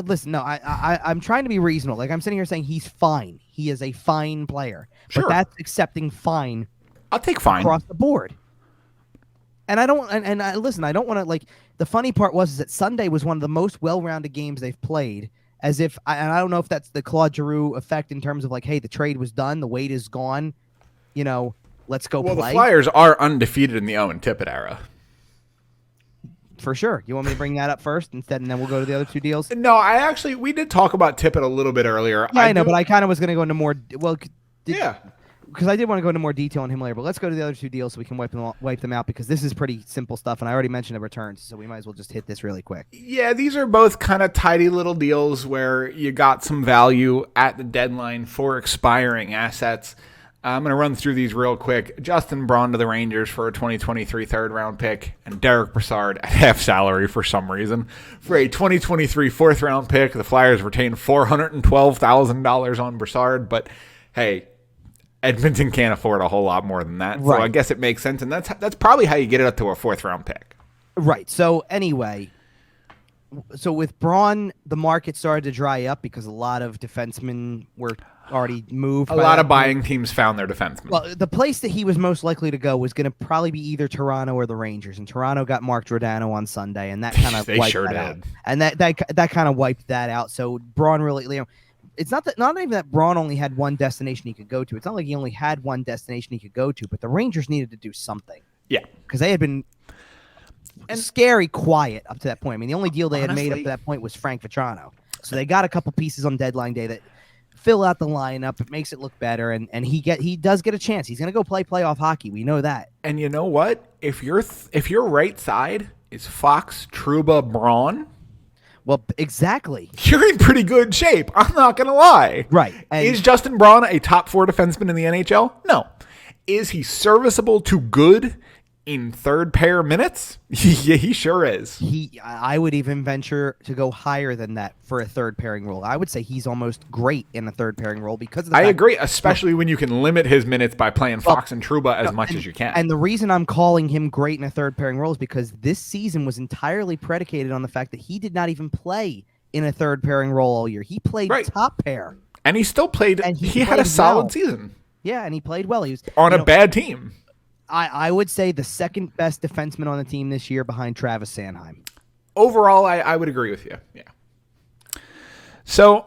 Listen, no, I'm trying to be reasonable. I'm sitting here saying he's fine. He is a fine player. Sure. But that's accepting fine. I'll take fine across the board. And I don't, and I, listen, I don't want to like. The funny part was is that Sunday was one of the most well-rounded games they've played. As if, and I don't know if that's the Claude Giroux effect in terms of like, hey, the trade was done, the wait is gone, let's go Well, play. the Flyers are undefeated in the Owen Tippett era. For sure. You want me to bring that up first instead, and then we'll go to the other two deals? No, we did talk about Tippett a little bit earlier. Yeah, I know, but I kind of was going to go into more. Well, yeah. Because I did want to go into more detail on him later, but let's go to the other two deals so we can wipe them out because this is pretty simple stuff, and I already mentioned the returns, so we might as well just hit this really quick. Yeah, these are both kind of tidy little deals where you got some value at the deadline for expiring assets. I'm going to run through these real quick. Justin Braun to the Rangers for a 2023 third-round pick, and Derick Brassard at half salary for some reason. For a 2023 fourth-round pick, the Flyers retained $412,000 on Brassard, but hey, Edmonton can't afford a whole lot more than that. Right. So I guess it makes sense, and that's probably how you get it up to a fourth-round pick. Right. So anyway, with Braun, the market started to dry up because a lot of defensemen were already moved. A lot of buying teams found their defensemen. Well, the place that he was most likely to go was going to probably be either Toronto or the Rangers, and Toronto got Mark Giordano on Sunday, and that kind of wiped that out. And that kind of wiped that out. So Braun really, it's not even that Braun only had one destination he could go to. It's not like he only had one destination he could go to, but the Rangers needed to do something. Yeah, because they had been scary quiet up to that point. I mean, the only deal they had made up to that point was Frank Vatrano. So they got a couple pieces on deadline day that fill out the lineup. It makes it look better, and he does get a chance. He's going to go play playoff hockey. We know that. And you know what? If your right side is Fox, Trouba, Braun, well, exactly, you're in pretty good shape. I'm not going to lie. Right. And is Justin Braun a top 4 defenseman in the NHL? No. Is he serviceable to good in third pair minutes? Yeah, he sure is. I would even venture to go higher than that for a third pairing role. I would say he's almost great in a third pairing role because of the I agree, especially when you can limit his minutes by playing Fox and Trouba as much as you can. And the reason I'm calling him great in a third pairing role is because this season was entirely predicated on the fact that he did not even play in a third pairing role all year. He played top pair. And he still played. And he had a solid season. Yeah, and he played well. He was on a bad team. I would say the second best defenseman on the team this year behind Travis Sanheim. Overall, I would agree with you. Yeah. So,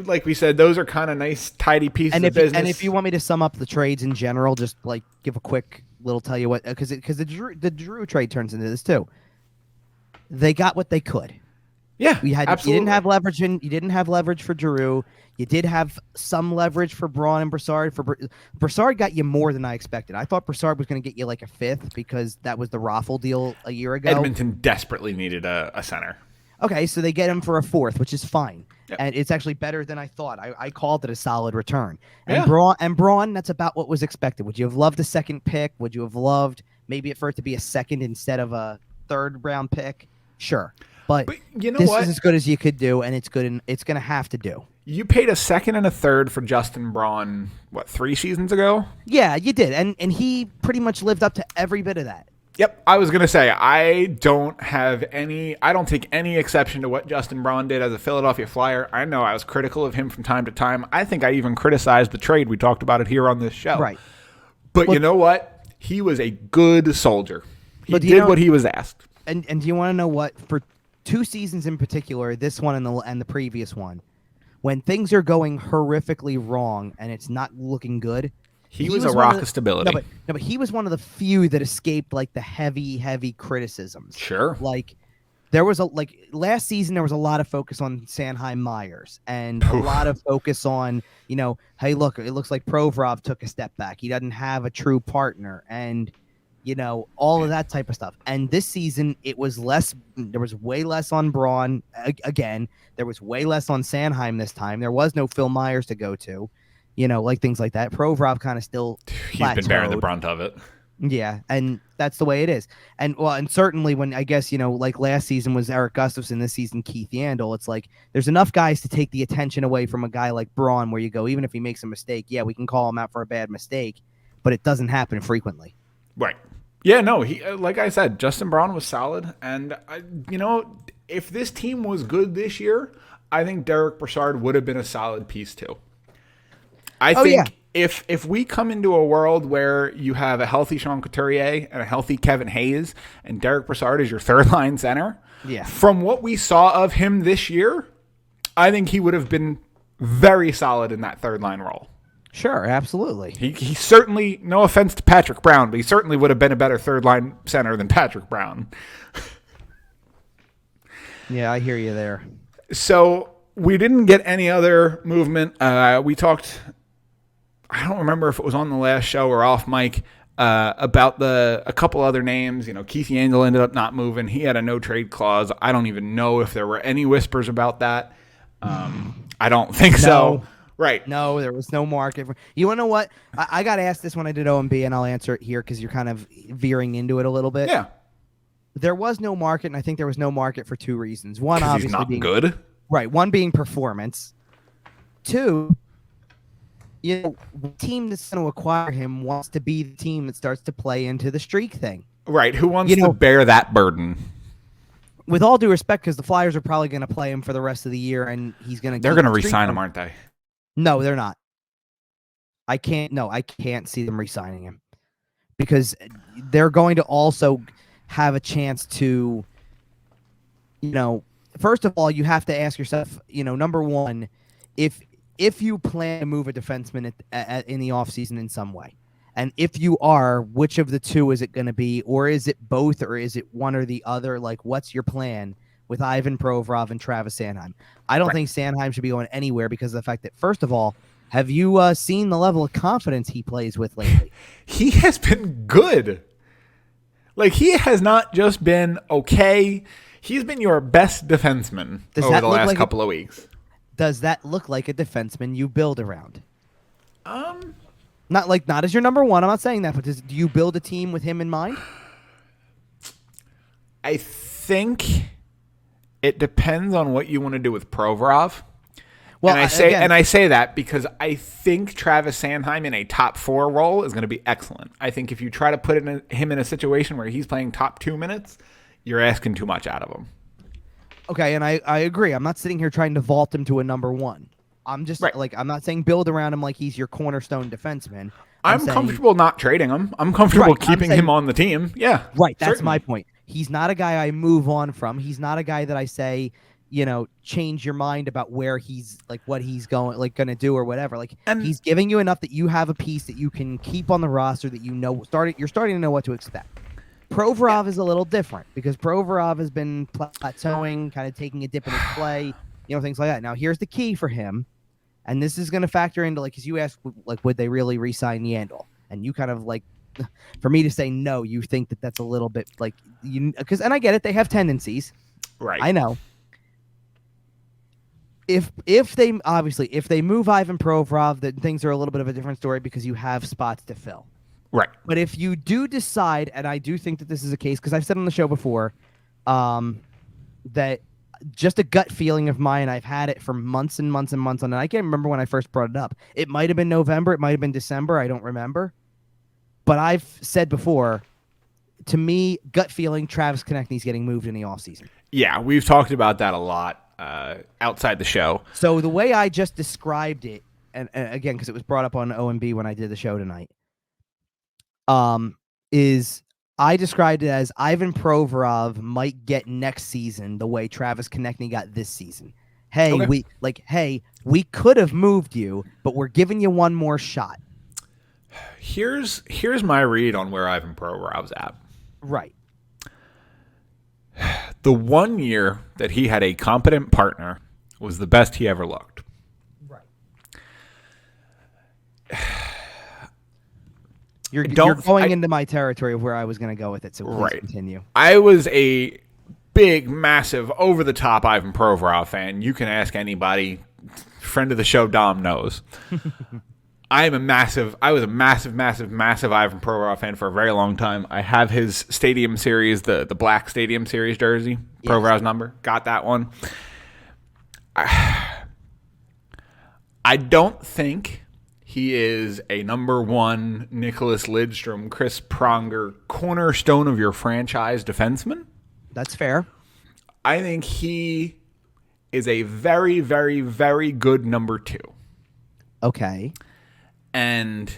like we said, those are kind of nice, tidy pieces of business. And if you want me to sum up the trades in general, just like give a quick little tell you what, because the Giroux trade turns into this too. They got what they could. Yeah, absolutely. You didn't have leverage for Giroux. You did have some leverage for Braun and Brassard. Brassard got you more than I expected. I thought Brassard was going to get you like a fifth because that was the Raffle deal a year ago. Edmonton desperately needed a center. Okay, so they get him for a fourth, which is fine. Yep. And it's actually better than I thought. I called it a solid return. And Braun, that's about what was expected. Would you have loved a second pick? Would you have loved maybe for it to be a second instead of a third round pick? Sure. But you know this is as good as you could do, and it's good, and it's going to have to do. You paid a second and a third for Justin Braun, 3 seasons ago? Yeah, you did, and he pretty much lived up to every bit of that. Yep, I was going to say, I don't take any exception to what Justin Braun did as a Philadelphia Flyer. I know I was critical of him from time to time. I think I even criticized the trade. We talked about it here on this show. Right. But you know what? He was a good soldier. He did what he was asked. And do you want to know what? For 2 seasons in particular, this one and the previous one, when things are going horrifically wrong and it's not looking good, he was a rock of stability. No, but he was one of the few that escaped like the heavy criticisms. Sure. Like there was last season there was a lot of focus on Sanheim Myers and a lot of focus on, hey, look, it looks like Provorov took a step back. He doesn't have a true partner and all of that type of stuff. And this season, it was less. There was way less on Braun. Again, there was way less on Sanheim this time. There was no Phil Myers to go to, like things like that. Provorov kind of still he's been bearing the brunt of it. Yeah, and that's the way it is. And certainly when I guess like last season was Eric Gustafsson, this season Keith Yandel. It's like there's enough guys to take the attention away from a guy like Braun, where you go, even if he makes a mistake, yeah, we can call him out for a bad mistake, but it doesn't happen frequently. Right. Yeah, no, he like I said, Justin Braun was solid. And, if this team was good this year, I think Derick Brassard would have been a solid piece too. I think if we come into a world where you have a healthy Sean Couturier and a healthy Kevin Hayes and Derick Brassard is your third line center, from what we saw of him this year, I think he would have been very solid in that third line role. Sure, absolutely. He certainly, no offense to Patrick Braun, but he certainly would have been a better third line center than Patrick Braun. Yeah, I hear you there. So we didn't get any other movement. We talked, I don't remember if it was on the last show or off mic, about a couple other names. Keith Yandel ended up not moving. He had a no trade clause. I don't even know if there were any whispers about that. I don't think so. Right. No, there was no market. You want to know what? I got asked this when I did OMB, and I'll answer it here because you're kind of veering into it a little bit. Yeah. There was no market, and I think there was no market for two reasons. One, obviously, he's not being good. Right. One being performance. Two, the team that's going to acquire him wants to be the team that starts to play into the streak thing. Right. Who wants to bear that burden? With all due respect, because the Flyers are probably going to play him for the rest of the year, and he's going to. They're going to re-sign him, aren't they? No, they're not. I can't see them re-signing him because they're going to also have a chance to, first of all, you have to ask yourself, number one, if you plan to move a defenseman in the offseason in some way, and if you are, which of the two is it going to be, or is it both, or is it one or the other? Like, what's your plan with Ivan Provorov and Travis Sanheim? I don't think Sanheim should be going anywhere because of the fact that, first of all, have you seen the level of confidence he plays with lately? He has been good. Like, he has not just been okay. He's been your best defenseman over the last couple of weeks. Does that look like a defenseman you build around? Not as your number one. I'm not saying that, but do you build a team with him in mind? I think it depends on what you want to do with Provorov. Well, and I say that because I think Travis Sanheim in a top 4 role is going to be excellent. I think if you try to put him in a situation where he's playing top 2 minutes, you're asking too much out of him. Okay, and I agree. I'm not sitting here trying to vault him to a number one. I'm just I'm not saying build around him like he's your cornerstone defenseman. I'm comfortable not trading him. I'm comfortable keeping him on the team. Yeah. Right. That's my point. He's not a guy I move on from. He's not a guy that I say, change your mind about where he's what he's going to do or whatever. And he's giving you enough that you have a piece that you can keep on the roster that you're starting to know what to expect. Provorov is a little different because Provorov has been plateauing, kind of taking a dip in his play, things like that. Now, here's the key for him, and this is going to factor into, because you asked, would they really re-sign Yandel? And you kind of, for me to say no, you think that that's a little bit, because, and I get it, they have tendencies. Right. I know. If they move Ivan Provorov, then things are a little bit of a different story because you have spots to fill. Right. But if you do decide, and I do think that this is a case, because I've said on the show before, that just a gut feeling of mine, I've had it for months and months and months on, and I can't remember when I first brought it up. It might have been November, it might have been December, I don't remember. But I've said before, to me, gut feeling, Travis Konechny's getting moved in the offseason. Yeah, we've talked about that a lot outside the show. So the way I just described it, and again, because it was brought up on OMB when I did the show tonight, is I described it as Ivan Provorov might get next season the way Travis Konechny got this season. Hey, we could have moved you, but we're giving you one more shot. Here's my read on where Ivan Provorov's at. Right. The 1 year that he had a competent partner was the best he ever looked. Right. You're going into my territory of where I was going to go with it, so please continue. I was a big, massive, over-the-top Ivan Provorov fan. You can ask anybody. Friend of the show, Dom, knows. I was a massive Ivan Provorov fan for a very long time. I have his Stadium Series, the black Stadium Series jersey, Provorov's number. Got that one. I don't think he is a number one Nicholas Lidstrom, Chris Pronger, cornerstone of your franchise defenseman. That's fair. I think he is a very, very, very good number 2. Okay. And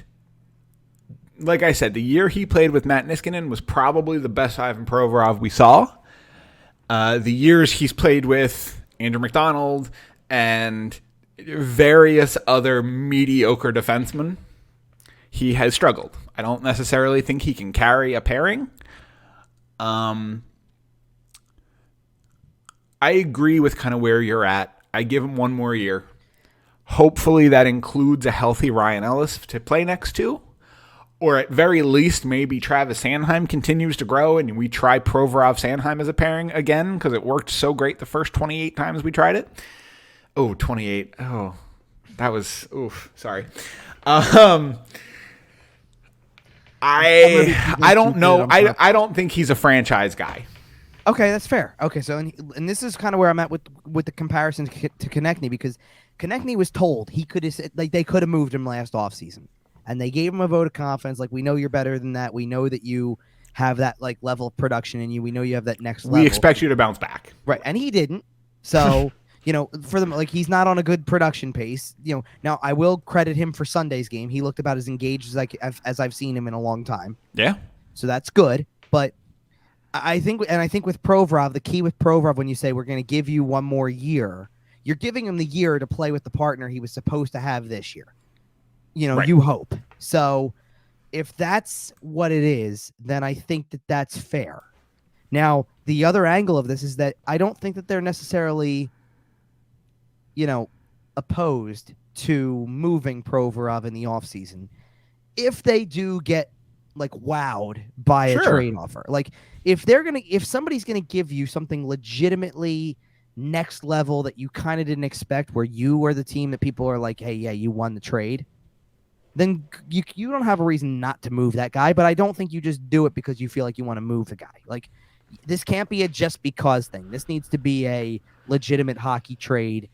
like I said, the year he played with Matt Niskanen was probably the best Ivan Provorov we saw. The years he's played with Andrew McDonald and various other mediocre defensemen, he has struggled. I don't necessarily think he can carry a pairing. I agree with kind of where you're at. I give him one more year. Hopefully that includes a healthy Ryan Ellis to play next to. Or at very least, maybe Travis Sanheim continues to grow and we try Provorov-Sanheim as a pairing again because it worked so great the first 28 times we tried it. Oh, 28. Oh, that was, oof, sorry. I don't know. I don't think he's a franchise guy. Okay, that's fair. Okay, so and this is kind of where I'm at with the comparison to Konechny, because Konechny was told he could have, like, they could have moved him last offseason, and they gave him a vote of confidence. Like, we know you're better than that. We know that you have that like level of production in you. We know you have that next level. We expect you to bounce back. Right, and he didn't. So you know, for them, like, he's not on a good production pace. You know, now I will credit him for Sunday's game. He looked about as engaged as I've seen him in a long time. Yeah, so that's good, but. I think with Provorov, the key with Provorov, when you say we're going to give you one more year, you're giving him the year to play with the partner he was supposed to have this year. You know, right. You hope. So if that's what it is, then I think that that's fair. Now, the other angle of this is that I don't think that they're necessarily, you know, opposed to moving Provorov in the offseason if they do get like wowed by a trade offer. Like if somebody's gonna give you something legitimately next level that you kind of didn't expect, where you are the team that people are like, hey, yeah, you won the trade, then you don't have a reason not to move that guy. But I don't think you just do it because you feel like you want to move the guy. Like, this can't be a just because thing. This needs to be a legitimate hockey trade,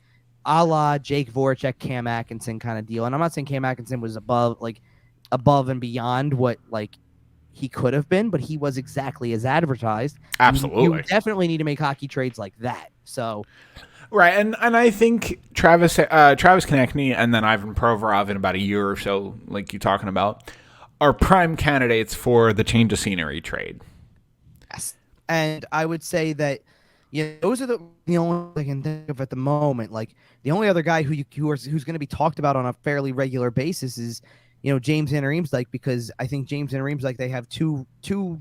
a la Jake Voracek, Cam Atkinson kind of deal. And I'm not saying Cam Atkinson was above and beyond what like he could have been, but he was exactly as advertised. Absolutely. You definitely need to make hockey trades like that. So right, and I think Travis Konechny and then Ivan Provorov in about a year or so, like you're talking about, are prime candidates for the change of scenery trade. Yes. And I would say that, you know, those are the only I can think of at the moment. Like, the only other guy who's going to be talked about on a fairly regular basis is, you know, James Van Riemsdyk, because I think James Van Riemsdyk, they have two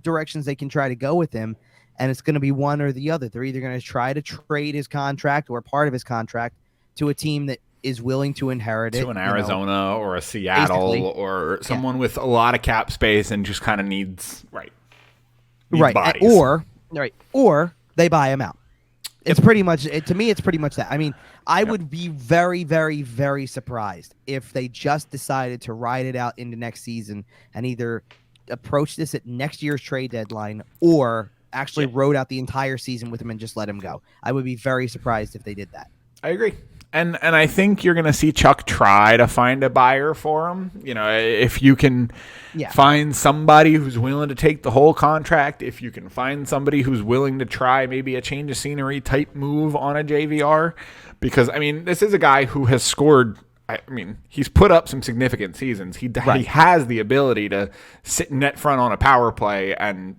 directions they can try to go with him, and it's going to be one or the other. They're either going to try to trade his contract or part of his contract to a team that is willing to inherit it. To an Arizona or a Seattle basically. Or someone with a lot of cap space and just kind of needs bodies. Or they buy him out. It's pretty much to me. It's pretty much that. I mean, I would be very, very, very surprised if they just decided to ride it out into next season and either approach this at next year's trade deadline or actually rode out the entire season with him and just let him go. I would be very surprised if they did that. I agree. And I think you're going to see Chuck try to find a buyer for him. You know, if you can find somebody who's willing to take the whole contract, if you can find somebody who's willing to try maybe a change of scenery type move on a JVR. Because, I mean, this is a guy who has scored. I mean, he's put up some significant seasons. He has the ability to sit net front on a power play and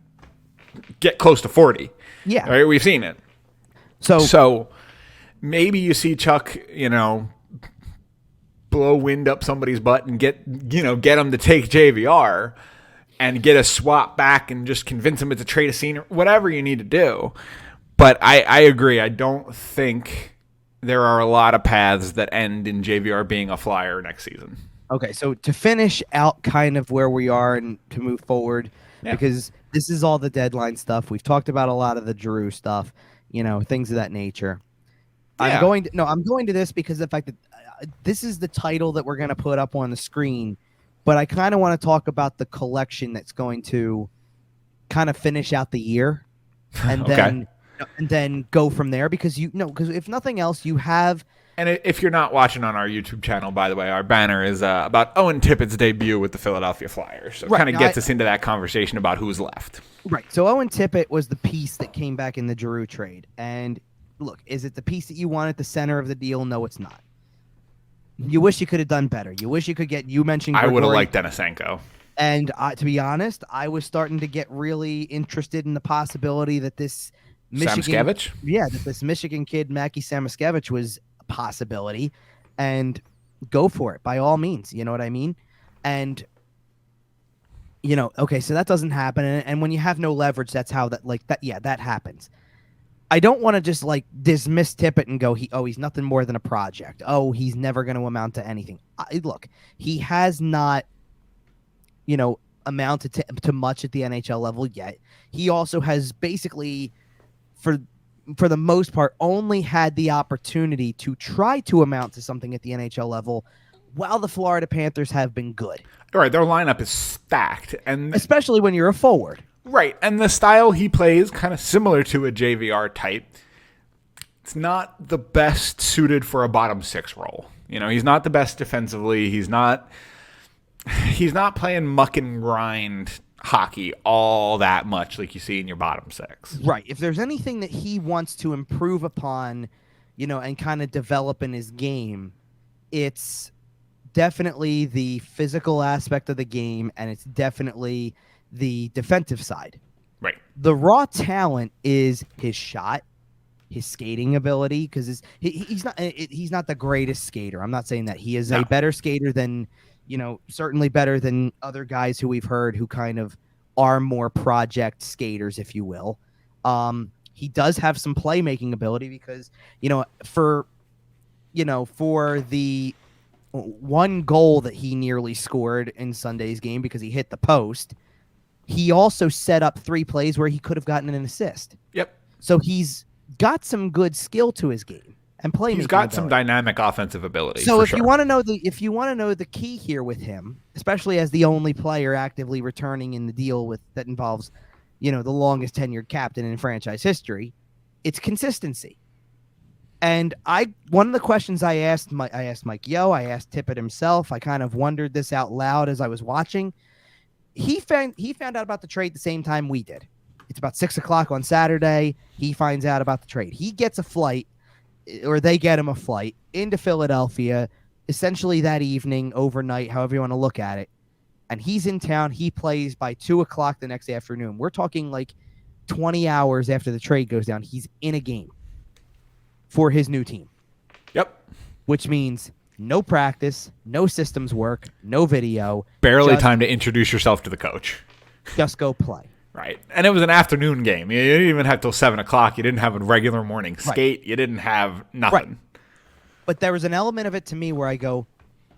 get close to 40. Yeah. Right? We've seen it. So maybe you see Chuck, you know, blow wind up somebody's butt and get them to take JVR and get a swap back and just convince them it's a trade of scenery, whatever you need to do. But I agree. I don't think there are a lot of paths that end in JVR being a Flyer next season. Okay, so to finish out kind of where we are and to move forward, because this is all the deadline stuff. We've talked about a lot of the Giroux stuff, you know, things of that nature. Yeah. I'm going to this because of the fact that this is the title that we're going to put up on the screen, but I kind of want to talk about the collection that's going to kind of finish out the year and then go from there, because because if nothing else, you have. And if you're not watching on our YouTube channel, by the way, our banner is about Owen Tippett's debut with the Philadelphia Flyers. So it kind of gets us into that conversation about who's left. Right. So Owen Tippett was the piece that came back in the Giroux trade. And look, is it the piece that you want at the center of the deal? No, it's not. You wish you could have done better. You wish you could get. You mentioned I would have Grigori, liked Denisenko. and to be honest, I was starting to get really interested in the possibility that this Michigan, that this Michigan kid Mackie Samoskevich was a possibility, and go for it by all means. You know what I mean? And okay, so that doesn't happen, and when you have no leverage, that's how that happens. I don't want to just dismiss Tippett and go, he's nothing more than a project. Oh, he's never going to amount to anything. Look, he has not, amounted to much at the NHL level yet. He also has basically, for the most part, only had the opportunity to try to amount to something at the NHL level while the Florida Panthers have been good. All right, their lineup is stacked, and especially when you're a forward. Right, and the style he plays, kind of similar to a JVR type, it's not the best suited for a bottom six role. He's not the best defensively. He's not playing muck and grind hockey all that much like you see in your bottom six. Right. If there's anything that he wants to improve upon, and kind of develop in his game, it's definitely the physical aspect of the game, and it's definitely the defensive side. Right. The raw talent is his shot, his skating ability, because he's not the greatest skater. I'm not saying that. He is a better skater than, certainly better than other guys who we've heard who kind of are more project skaters, if you will. He does have some playmaking ability because, for the one goal that he nearly scored in Sunday's game because he hit the post, he also set up 3 plays where he could have gotten an assist. Yep. So he's got some good skill to his game and playmaking. He's got some dynamic offensive ability. So if you want to know the key here with him, especially as the only player actively returning in the deal that involves, the longest tenured captain in franchise history, it's consistency. And one of the questions I asked Mike Yeo, I asked Tippett himself. I kind of wondered this out loud as I was watching. He found out about the trade the same time we did. It's about 6:00 on Saturday. He finds out about the trade. He gets a flight, or they get him a flight into Philadelphia, essentially that evening, overnight, however you want to look at it. And he's in town. He plays by 2:00 the next afternoon. We're talking 20 hours after the trade goes down. He's in a game for his new team. Yep. Which means no practice, no systems work, no video. Barely time to introduce yourself to the coach. Just go play. Right. And it was an afternoon game. You didn't even have till 7:00. You didn't have a regular morning skate. Right. You didn't have nothing. Right. But there was an element of it to me where I go,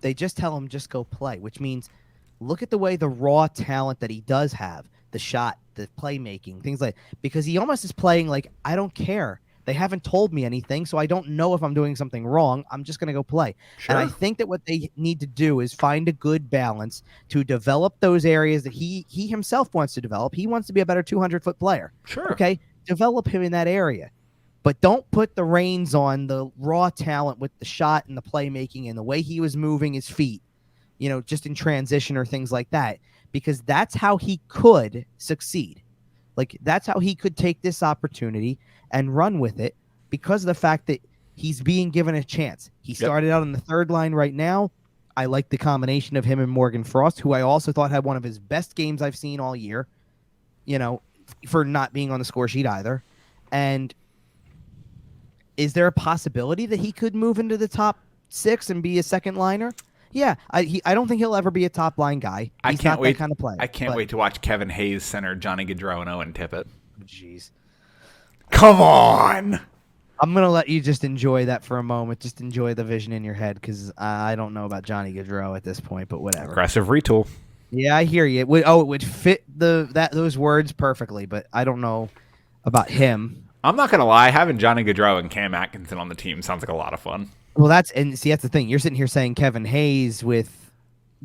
they just tell him just go play, which means look at the way the raw talent that he does have, the shot, the playmaking, things because he almost is playing I don't care. They haven't told me anything, so I don't know if I'm doing something wrong. I'm just going to go play. Sure. And I think that what they need to do is find a good balance to develop those areas that he himself wants to develop. He wants to be a better 200-foot player. Sure. Okay, develop him in that area. But don't put the reins on the raw talent with the shot and the playmaking and the way he was moving his feet, just in transition or things like that, because that's how he could succeed. That's how he could take this opportunity and run with it, because of the fact that he's being given a chance. He started out on the third line right now. I like the combination of him and Morgan Frost, who I also thought had one of his best games I've seen all year, for not being on the score sheet either. And is there a possibility that he could move into the top 6 and be a second liner? Yeah, I don't think he'll ever be a top line guy. He's not that kind of player. I can't wait to watch Kevin Hayes center Johnny Gaudreau and Owen Tippett. Jeez. Come on. I'm going to let you just enjoy that for a moment. Just enjoy the vision in your head, because I don't know about Johnny Gaudreau at this point, but whatever. Aggressive retool. Yeah, I hear you. It would fit those words perfectly, but I don't know about him. I'm not going to lie. Having Johnny Gaudreau and Cam Atkinson on the team sounds like a lot of fun. Well, that's the thing. You're sitting here saying Kevin Hayes with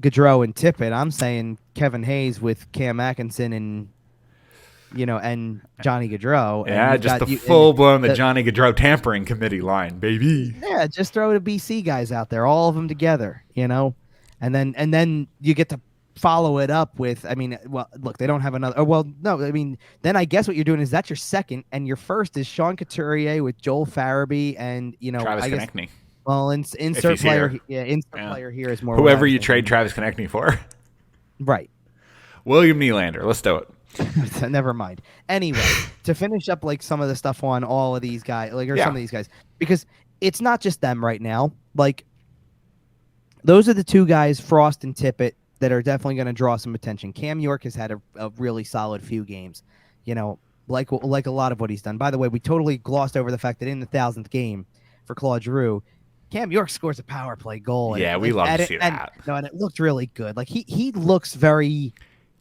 Gaudreau and Tippett. I'm saying Kevin Hayes with Cam Atkinson and and Johnny Gaudreau. Yeah, just the full-blown Johnny Gaudreau tampering committee line, baby. Yeah, just throw the BC guys out there, all of them together, and then you get to follow it up with, look, they don't have another. Oh, well, no, then I guess what you're doing is that's your second, and your first is Sean Couturier with Joel Farabee and Travis Konechny. Well, insert player. Player here is more. Whoever you trade Travis Konechny for. Right. William Nylander. Let's do it. Never mind. Anyway, to finish up like some of the stuff on all of these guys, some of these guys, because it's not just them right now. Like, those are the two guys, Frost and Tippett, that are definitely going to draw some attention. Cam York has had a really solid few games, like a lot of what he's done. By the way, we totally glossed over the fact that in the 1,000th game for Claude Giroux, Cam York scores a power play goal. Yeah, we love to see that. And it looked really good. Like he looks very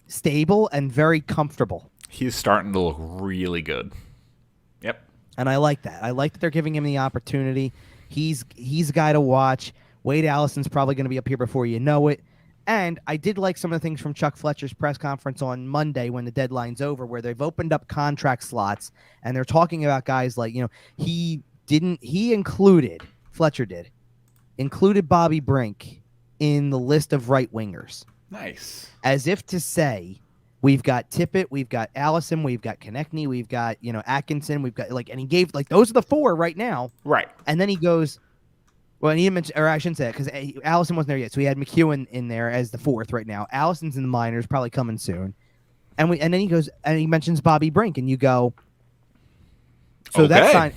stable and very comfortable. He's starting to look really good. Yep. And I like that. I like that they're giving him the opportunity. He's a guy to watch. Wade Allison's probably going to be up here before you know it. And I did like some of the things from Chuck Fletcher's press conference on Monday when the deadline's over, where they've opened up contract slots and they're talking about guys like, Fletcher included Bobby Brink in the list of right wingers. Nice. As if to say, we've got Tippett, we've got Allison, we've got Konechny, we've got, Atkinson, we've got and he gave those are the four right now. Right. And then he goes, well, and he didn't mention, or I shouldn't say that because Allison wasn't there yet. So he had McEwen in there as the fourth right now. Allison's in the minors, probably coming soon. And then he goes and he mentions Bobby Brink, and you go, so okay.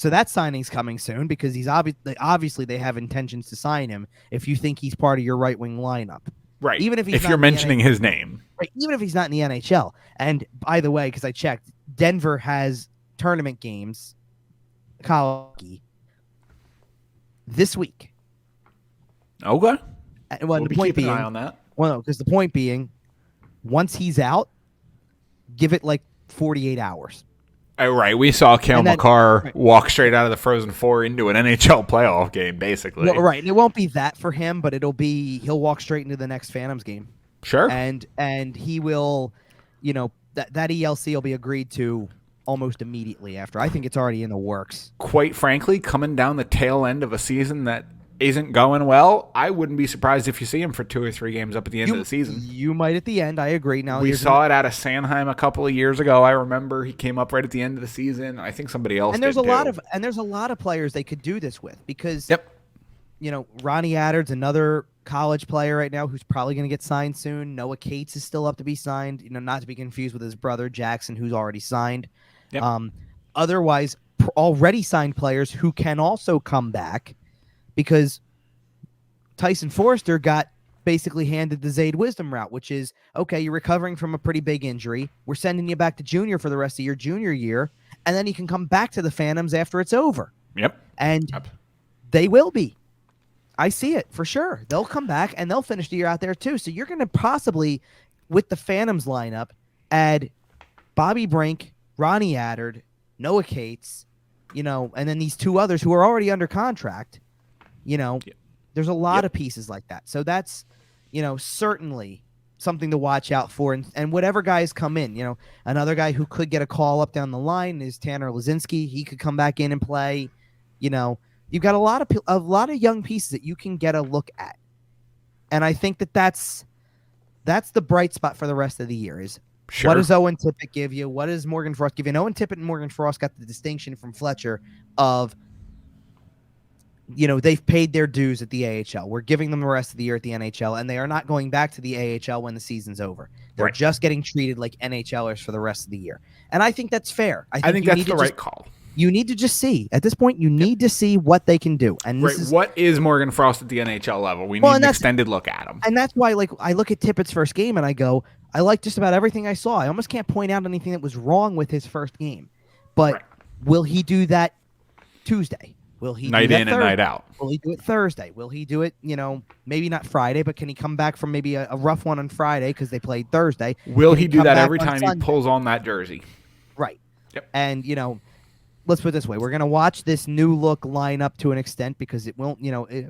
that signing's coming soon because he's obviously they have intentions to sign him if you think he's part of your right wing lineup. Right. Even if you're mentioning his name. Right. Even if he's not in the NHL. And by the way, because I checked, Denver has tournament games, college this week. Okay. Well, we'll the point being, an eye on that. Well, no, because the point being, once he's out, give it like 48 hours. Oh, right. We saw Cale Makar walk straight out of the Frozen Four into an NHL playoff game, basically. Well, right. And it won't be that for him, but he'll walk straight into the next Phantoms game. Sure. And he will, that ELC will be agreed to almost immediately after. I think it's already in the works. Quite frankly, coming down the tail end of a season that isn't going well, I wouldn't be surprised if you see him for 2 or 3 games up at the end of the season. You might at the end. I agree. Now we saw it out of Sanheim a couple of years ago. I remember he came up right at the end of the season. I think somebody else. And there's a lot of players they could do this with because, Ronnie Attard's another college player right now who's probably going to get signed soon. Noah Cates is still up to be signed. Not to be confused with his brother Jackson, who's already signed. Yep. Otherwise, already signed players who can also come back. Because Tyson Forrester got basically handed the Zayd Wisdom route, which is, okay, you're recovering from a pretty big injury. We're sending you back to junior for the rest of your junior year, and then you can come back to the Phantoms after it's over. Yep. And they will be. I see it for sure. They'll come back, and they'll finish the year out there too. So you're going to possibly, with the Phantoms lineup, add Bobby Brink, Ronnie Attard, Noah Cates, and then these two others who are already under contract. There's a lot of pieces like that. So that's, certainly something to watch out for. And whatever guys come in, another guy who could get a call up down the line is Tanner Lazinski. He could come back in and play. You've got a lot of young pieces that you can get a look at. And I think that's the bright spot for the rest of the year is what does Owen Tippett give you? What does Morgan Frost give you? And Owen Tippett and Morgan Frost got the distinction from Fletcher of, they've paid their dues at the AHL. We're giving them the rest of the year at the NHL, and they are not going back to the AHL when the season's over. They're just getting treated like NHLers for the rest of the year. And I think that's fair. I think that's the right call. You need to just see. At this point, you need to see what they can do. And what is Morgan Frost at the NHL level? We need an extended look at him. And that's why, I look at Tippett's first game, and I go, I like just about everything I saw. I almost can't point out anything that was wrong with his first game. But will he do that Tuesday? Will he night do that in Thursday? and night out? Will he do it Thursday? Will he do it, maybe not Friday, but can he come back from maybe a rough one on Friday because they played Thursday? Will he do that every time he pulls on that jersey? Right. Yep. And, let's put it this way. We're going to watch this new look line up to an extent because it won't,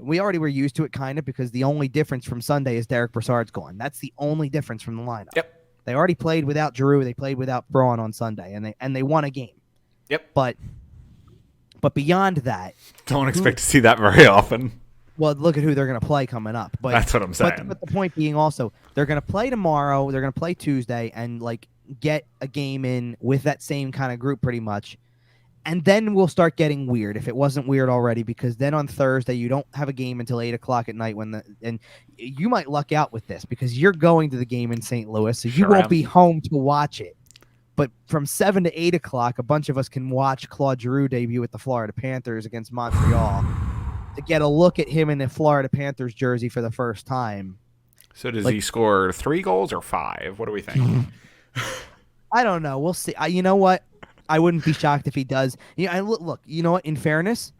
we already were used to it kind of because the only difference from Sunday is Derick Brassard's gone. That's the only difference from the lineup. Yep. They already played without Giroux. They played without Braun on Sunday, and they won a game. Yep. But beyond that, don't expect to see that very often. Well, look at who they're going to play coming up. But that's what I'm saying. But the point being also, they're going to play tomorrow. They're going to play Tuesday and get a game in with that same kind of group pretty much. And then we'll start getting weird if it wasn't weird already, because then on Thursday you don't have a game until 8:00 at night and you might luck out with this because you're going to the game in St. Louis, so you won't be home to watch it. But from 7 to 8:00, a bunch of us can watch Claude Giroux debut with the Florida Panthers against Montreal to get a look at him in the Florida Panthers jersey for the first time. So does he score 3 goals or 5? What do we think? I don't know. We'll see. You know what? I wouldn't be shocked if he does. Look, you know what? In fairness,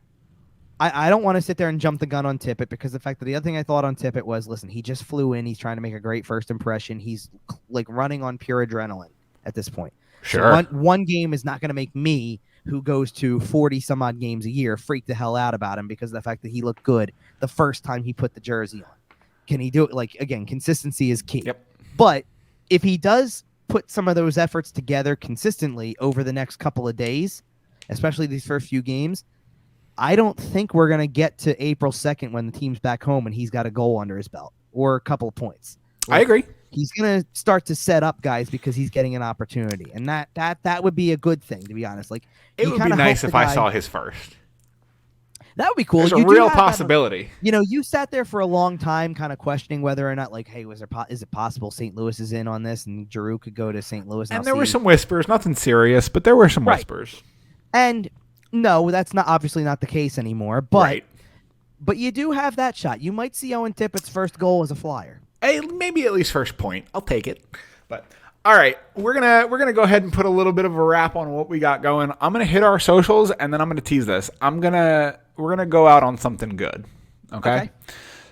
I don't want to sit there and jump the gun on Tippett, because the fact that the other thing I thought on Tippett was, listen, he just flew in. He's trying to make a great first impression. He's like running on pure adrenaline at this point. Sure. So one game is not going to make me, who goes to 40 some odd games a year, freak the hell out about him because of the fact that he looked good the first time he put the jersey on. Can he do it? Like, again, consistency is key. Yep. But if he does put some of those efforts together consistently over the next couple of days, especially these first few games, I don't think we're going to get to April 2nd when the team's back home and he's got a goal under his belt or a couple of points. I agree. He's going to start to set up guys because he's getting an opportunity, and that would be a good thing, to be honest. Like, it would be nice if I saw his first. That would be cool. There's a real possibility. You sat there for a long time kind of questioning whether or not, like, hey, is it possible St. Louis is in on this and Giroux could go to St. Louis? And there were some whispers, nothing serious, but there were some whispers. And no, that's obviously not the case anymore. But but you do have that shot. You might see Owen Tippett's first goal as a Flyer. Hey, maybe at least first point. I'll take it. But all right, we're gonna go ahead and put a little bit of a wrap on what we got going. I'm gonna hit our socials, and then I'm gonna tease this. We're gonna go out on something good. Okay.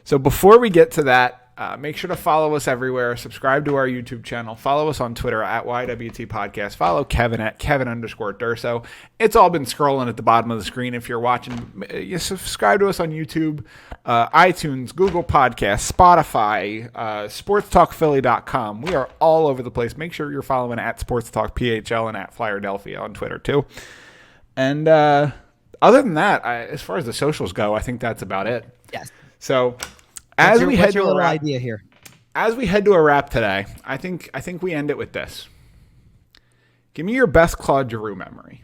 So before we get to that, make sure to follow us everywhere. Subscribe to our YouTube channel. Follow us on Twitter at YWT Podcast. Follow Kevin at Kevin_Durso. It's all been scrolling at the bottom of the screen. If you're watching, you subscribe to us on YouTube, iTunes, Google Podcasts, Spotify, SportsTalkPhilly.com. We are all over the place. Make sure you're following at SportsTalkPHL and at Flyerdelphia on Twitter too. And other than that, as far as the socials go, I think that's about it. Yes. So What's your little idea here? As we head to a wrap today, I think we end it with this. Give me your best Claude Giroux memory.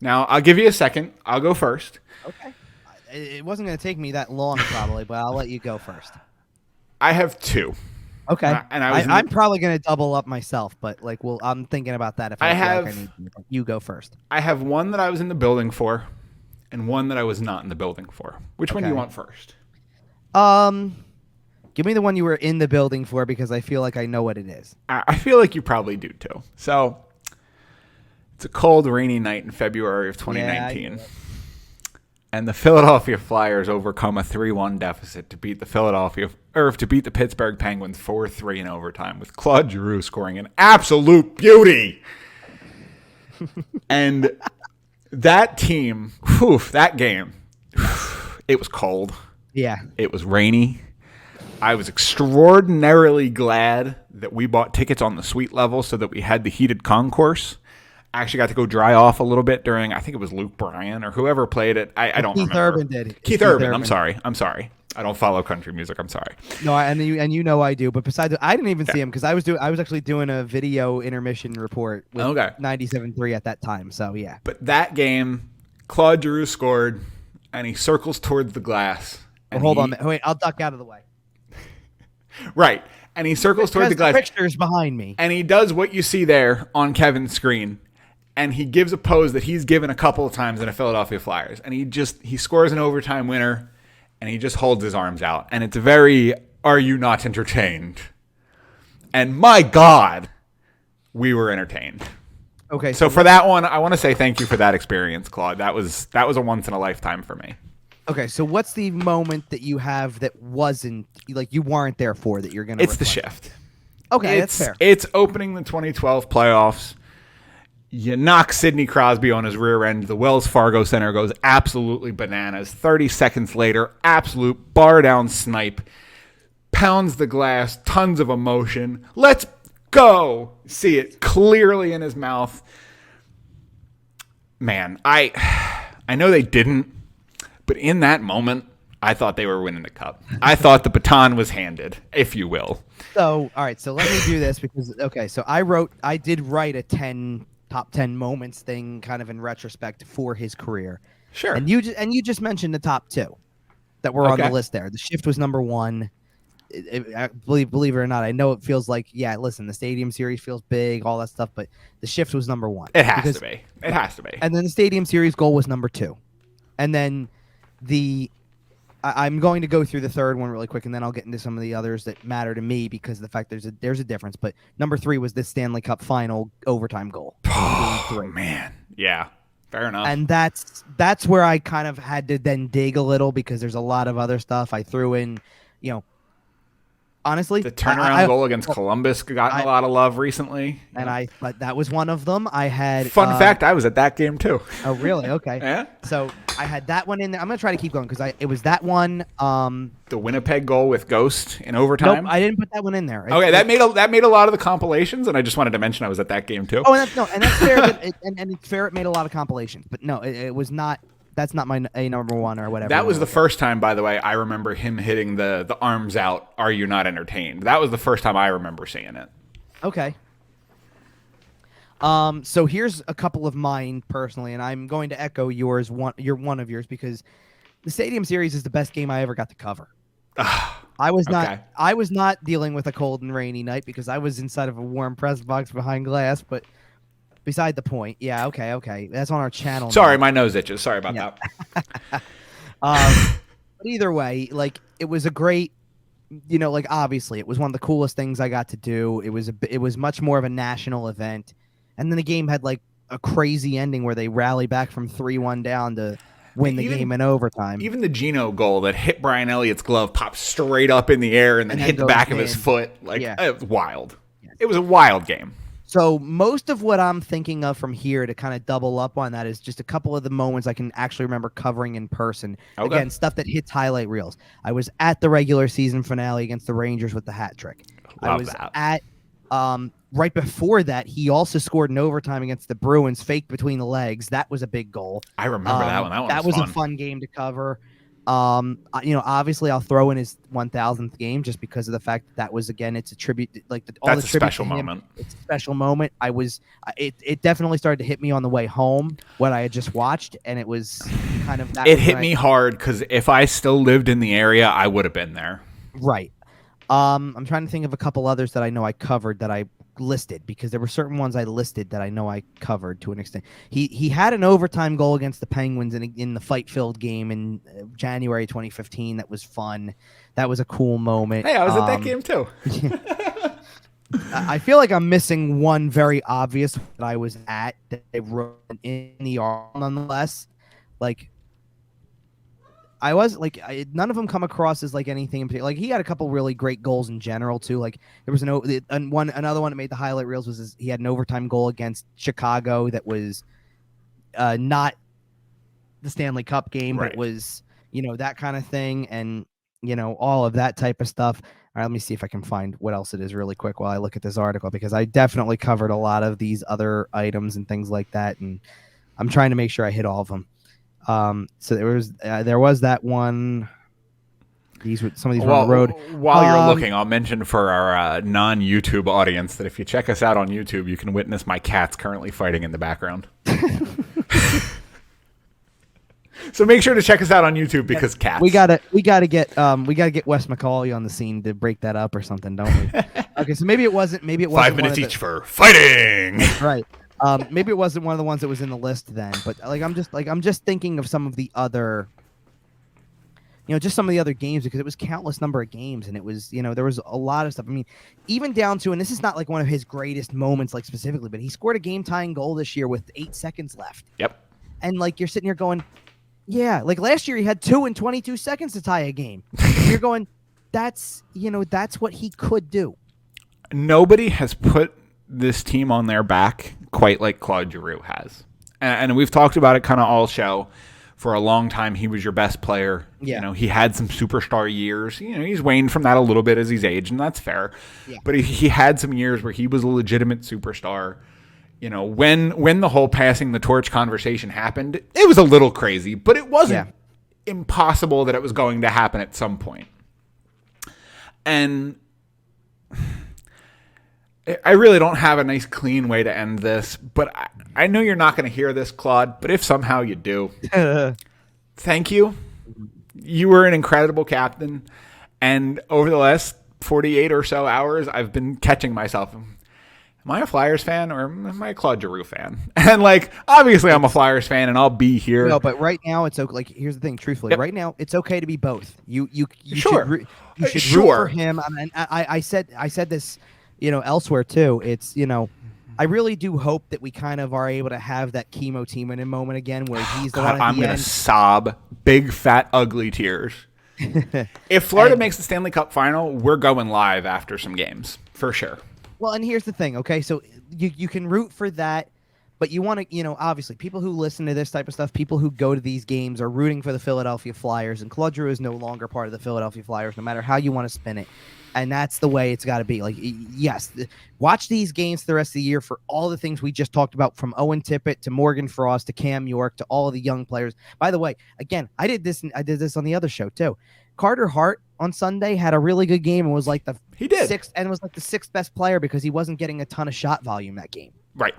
Now, I'll give you a second. I'll go first. Okay. It wasn't going to take me that long, probably, but I'll let you go first. I have 2. Okay. And I'm probably going to double up myself, but I'm thinking about that. If I feel like I need to. You go first. I have one that I was in the building for, and one that I was not in the building for. Which one do you want first? Give me the one you were in the building for, because I feel like I know what it is. I feel like you probably do too. So it's a cold, rainy night in February of 2019. Yeah, and the Philadelphia Flyers overcome a 3-1 deficit to beat the Pittsburgh Penguins 4-3 in overtime, with Claude Giroux scoring an absolute beauty. And that team, that game, it was cold. Yeah. It was rainy. I was extraordinarily glad that we bought tickets on the suite level so that we had the heated concourse. I actually got to go dry off a little bit during, I think it was Luke Bryan or whoever played it. I don't remember. Keith Urban did. Keith Urban. I'm sorry. I don't follow country music. I'm sorry. No, and you know I do. But besides, I didn't even see him because I was actually doing a video intermission report with 97.3 at that time. So yeah. But that game, Claude Giroux scored, and he circles towards the glass. Hold on. Wait, I'll duck out of the way. Right. And he circles toward the glass. The picture's behind me. And he does what you see there on Kevin's screen. And he gives a pose that he's given a couple of times in a Philadelphia Flyers. And he scores an overtime winner, and he just holds his arms out. And it's very, are you not entertained? And my God, we were entertained. Okay. So for that one, I want to say thank you for that experience, Claude. That was a once in a lifetime for me. Okay, so what's the moment that you have that wasn't, like, you weren't there for, that you're going to It's the shift. Okay, that's fair. It's opening the 2012 playoffs. You knock Sidney Crosby on his rear end. The Wells Fargo Center goes absolutely bananas. 30 seconds later, absolute bar-down snipe. Pounds the glass. Tons of emotion. Let's go. See it clearly in his mouth. Man, I know they didn't. But in that moment, I thought they were winning the cup. I thought the baton was handed, if you will. So, all right. So let me do this because, okay. So I did write a 10 top 10 moments thing, kind of in retrospect for his career. Sure. And you just mentioned the top 2 that were on the list there. The shift was number 1. Believe it or not, I know it feels like, yeah, listen, the Stadium Series feels big, all that stuff, but the shift was number 1. It has to be. It has to be. And then the Stadium Series goal was number 2. And then I'm going to go through the third one really quick, and then I'll get into some of the others that matter to me because of the fact there's a difference. But number 3 was this Stanley Cup final overtime goal. Oh, man. Yeah. Fair enough. And that's where I kind of had to then dig a little because there's a lot of other stuff I threw in, honestly. The turnaround goal against Columbus gotten a lot of love recently. But that was one of them. I had fun fact, I was at that game too. Oh, really? Okay. Yeah. So I had that one in there. I'm gonna try to keep going because it was that one. The Winnipeg goal with Ghost in overtime. Nope, I didn't put that one in there. Okay, that made a lot of the compilations, and I just wanted to mention I was at that game too. Oh, and that's fair. And it's fair. It made a lot of compilations, but no, it was not. That's not my number 1 or whatever. That was the first time, by the way, I remember him hitting the arms out. Are you not entertained? That was the first time I remember seeing it. Okay. So here's a couple of mine personally, and I'm going to echo yours. One of yours because the Stadium Series is the best game I ever got to cover. I was not dealing with a cold and rainy night because I was inside of a warm press box behind glass, but. Beside the point. Yeah, okay. That's on our channel. Sorry, my nose itches. Sorry about that. But either way, it was a great, obviously it was one of the coolest things I got to do. It was much more of a national event. And then the game had a crazy ending where they rally back from 3-1 down to win the game in overtime. Even the Gino goal that hit Brian Elliott's glove popped straight up in the air and then hit the back of his foot. It was wild. Yes. It was a wild game. So most of what I'm thinking of from here to kind of double up on that is just a couple of the moments I can actually remember covering in person. Okay. Again, stuff that hits highlight reels. I was at the regular season finale against the Rangers with the hat trick. I was at right before that, he also scored in overtime against the Bruins, faked between the legs. That was a big goal. I remember that one. That was fun. A fun game to cover. Obviously I'll throw in his 1000th game just because of the fact that was, again, it's a tribute, that's a special moment. It's a special moment. It definitely started to hit me on the way home what I had just watched, and it was kind of that. It hit me hard because if I still lived in the area, I would have been there. Right. I'm trying to think of a couple others that I know I covered that I listed because there were certain ones I listed that I know I covered to an extent. He had an overtime goal against the Penguins in the fight-filled game in January 2015. That was fun. That was a cool moment. Hey, I was at that game too. I feel like I'm missing one very obvious that I was at that they wrote in the article nonetheless. I was none of them come across as anything in particular. He had a couple really great goals in general too. There was another one that made the highlight reels was he had an overtime goal against Chicago that was not the Stanley Cup game, right. But was that kind of thing, and all of that type of stuff. All right, let me see if I can find what else it is really quick while I look at this article because I definitely covered a lot of these other items and things like that, and I'm trying to make sure I hit all of them. So there was that one. Some of these were on the road. While you're looking, I'll mention for our non-YouTube audience that if you check us out on YouTube, you can witness my cats currently fighting in the background. So make sure to check us out on YouTube because cats. We gotta get Wes McCauley on the scene to break that up or something, don't we? Okay, so maybe it wasn't. 5 minutes each for fighting. Right. Maybe it wasn't one of the ones that was in the list then, but I'm just thinking of some of the other, just some of the other games because it was countless number of games and it was, there was a lot of stuff. I mean, even down to, and this is not one of his greatest moments, specifically, but he scored a game tying goal this year with 8 seconds left. Yep. And you're sitting here going, yeah, last year he had 2 and 22 seconds to tie a game. You're going, that's what he could do. Nobody has put this team on their back quite like Claude Giroux has. And we've talked about it kind of all show. For a long time, he was your best player. Yeah. He had some superstar years. He's waned from that a little bit as he's aged, and that's fair. Yeah. But he had some years where he was a legitimate superstar. When the whole passing the torch conversation happened, it was a little crazy, but it wasn't impossible that it was going to happen at some point. And I really don't have a nice, clean way to end this, but I know you're not going to hear this, Claude, but if somehow you do, thank you. You were an incredible captain, and over the last 48 or so hours, I've been catching myself. Am I a Flyers fan or am I a Claude Giroux fan? And, like, obviously I'm a Flyers fan, and I'll be here. No, but right now it's okay. Like, here's the thing. Truthfully, right now it's okay to be both. You Sure. should root for him. And I said this, elsewhere too. It's I really do hope that we kind of are able to have that chemo team in a moment again where he's the one at the I'm end. gonna sob, big fat ugly tears. If Florida makes the Stanley Cup final, we're going live after some games for sure. Well, and here's the thing, okay? So you can root for that, but you want to, obviously people who listen to this type of stuff, people who go to these games are rooting for the Philadelphia Flyers, and Claude Giroux is no longer part of the Philadelphia Flyers, no matter how you want to spin it. And that's the way it's got to be. Like, yes, watch these games the rest of the year for all the things we just talked about, from Owen Tippett to Morgan Frost to Cam York to all of the young players. By the way, again, I did this on the other show too. Carter Hart on Sunday had a really good game and was like the sixth best player because he wasn't getting a ton of shot volume that game. Right.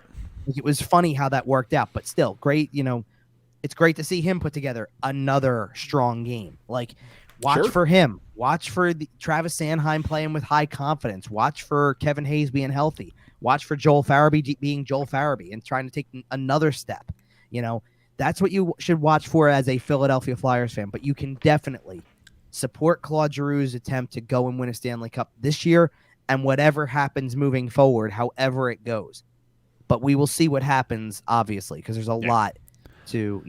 Like, it was funny how that worked out, but still great. It's great to see him put together another strong game. Like, watch for him. Watch for Travis Sanheim playing with high confidence. Watch for Kevin Hayes being healthy. Watch for Joel Farabee being Joel Farabee and trying to take another step. That's what you should watch for as a Philadelphia Flyers fan. But you can definitely support Claude Giroux's attempt to go and win a Stanley Cup this year, and whatever happens moving forward, however it goes. But we will see what happens, obviously, because there's a lot to,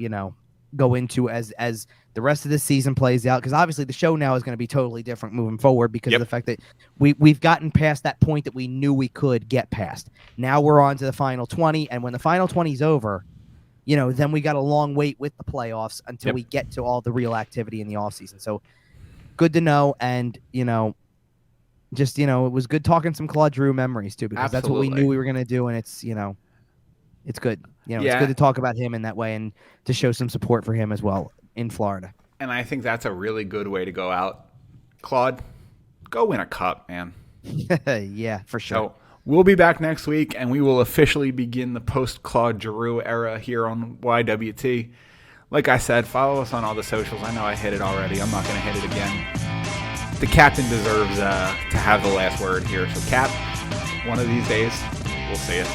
go into as the rest of this season plays out. Because obviously the show now is going to be totally different moving forward because of the fact that we've gotten past that point that we knew we could get past. Now we're on to the final 20, and when the final 20 is over, then we got a long wait with the playoffs until we get to all the real activity in the offseason. So good to know, and it was good talking some Claude Giroux memories too, because that's what we knew we were going to do, and it's it's good. It's good to talk about him in that way and to show some support for him as well in Florida. And I think that's a really good way to go out. Claude, go win a cup, man. Yeah, for sure. So we'll be back next week, and we will officially begin the post-Claude Giroux era here on YWT. Like I said, follow us on all the socials. I know I hit it already. I'm not going to hit it again. The captain deserves to have the last word here. So, Cap, one of these days, we'll see it.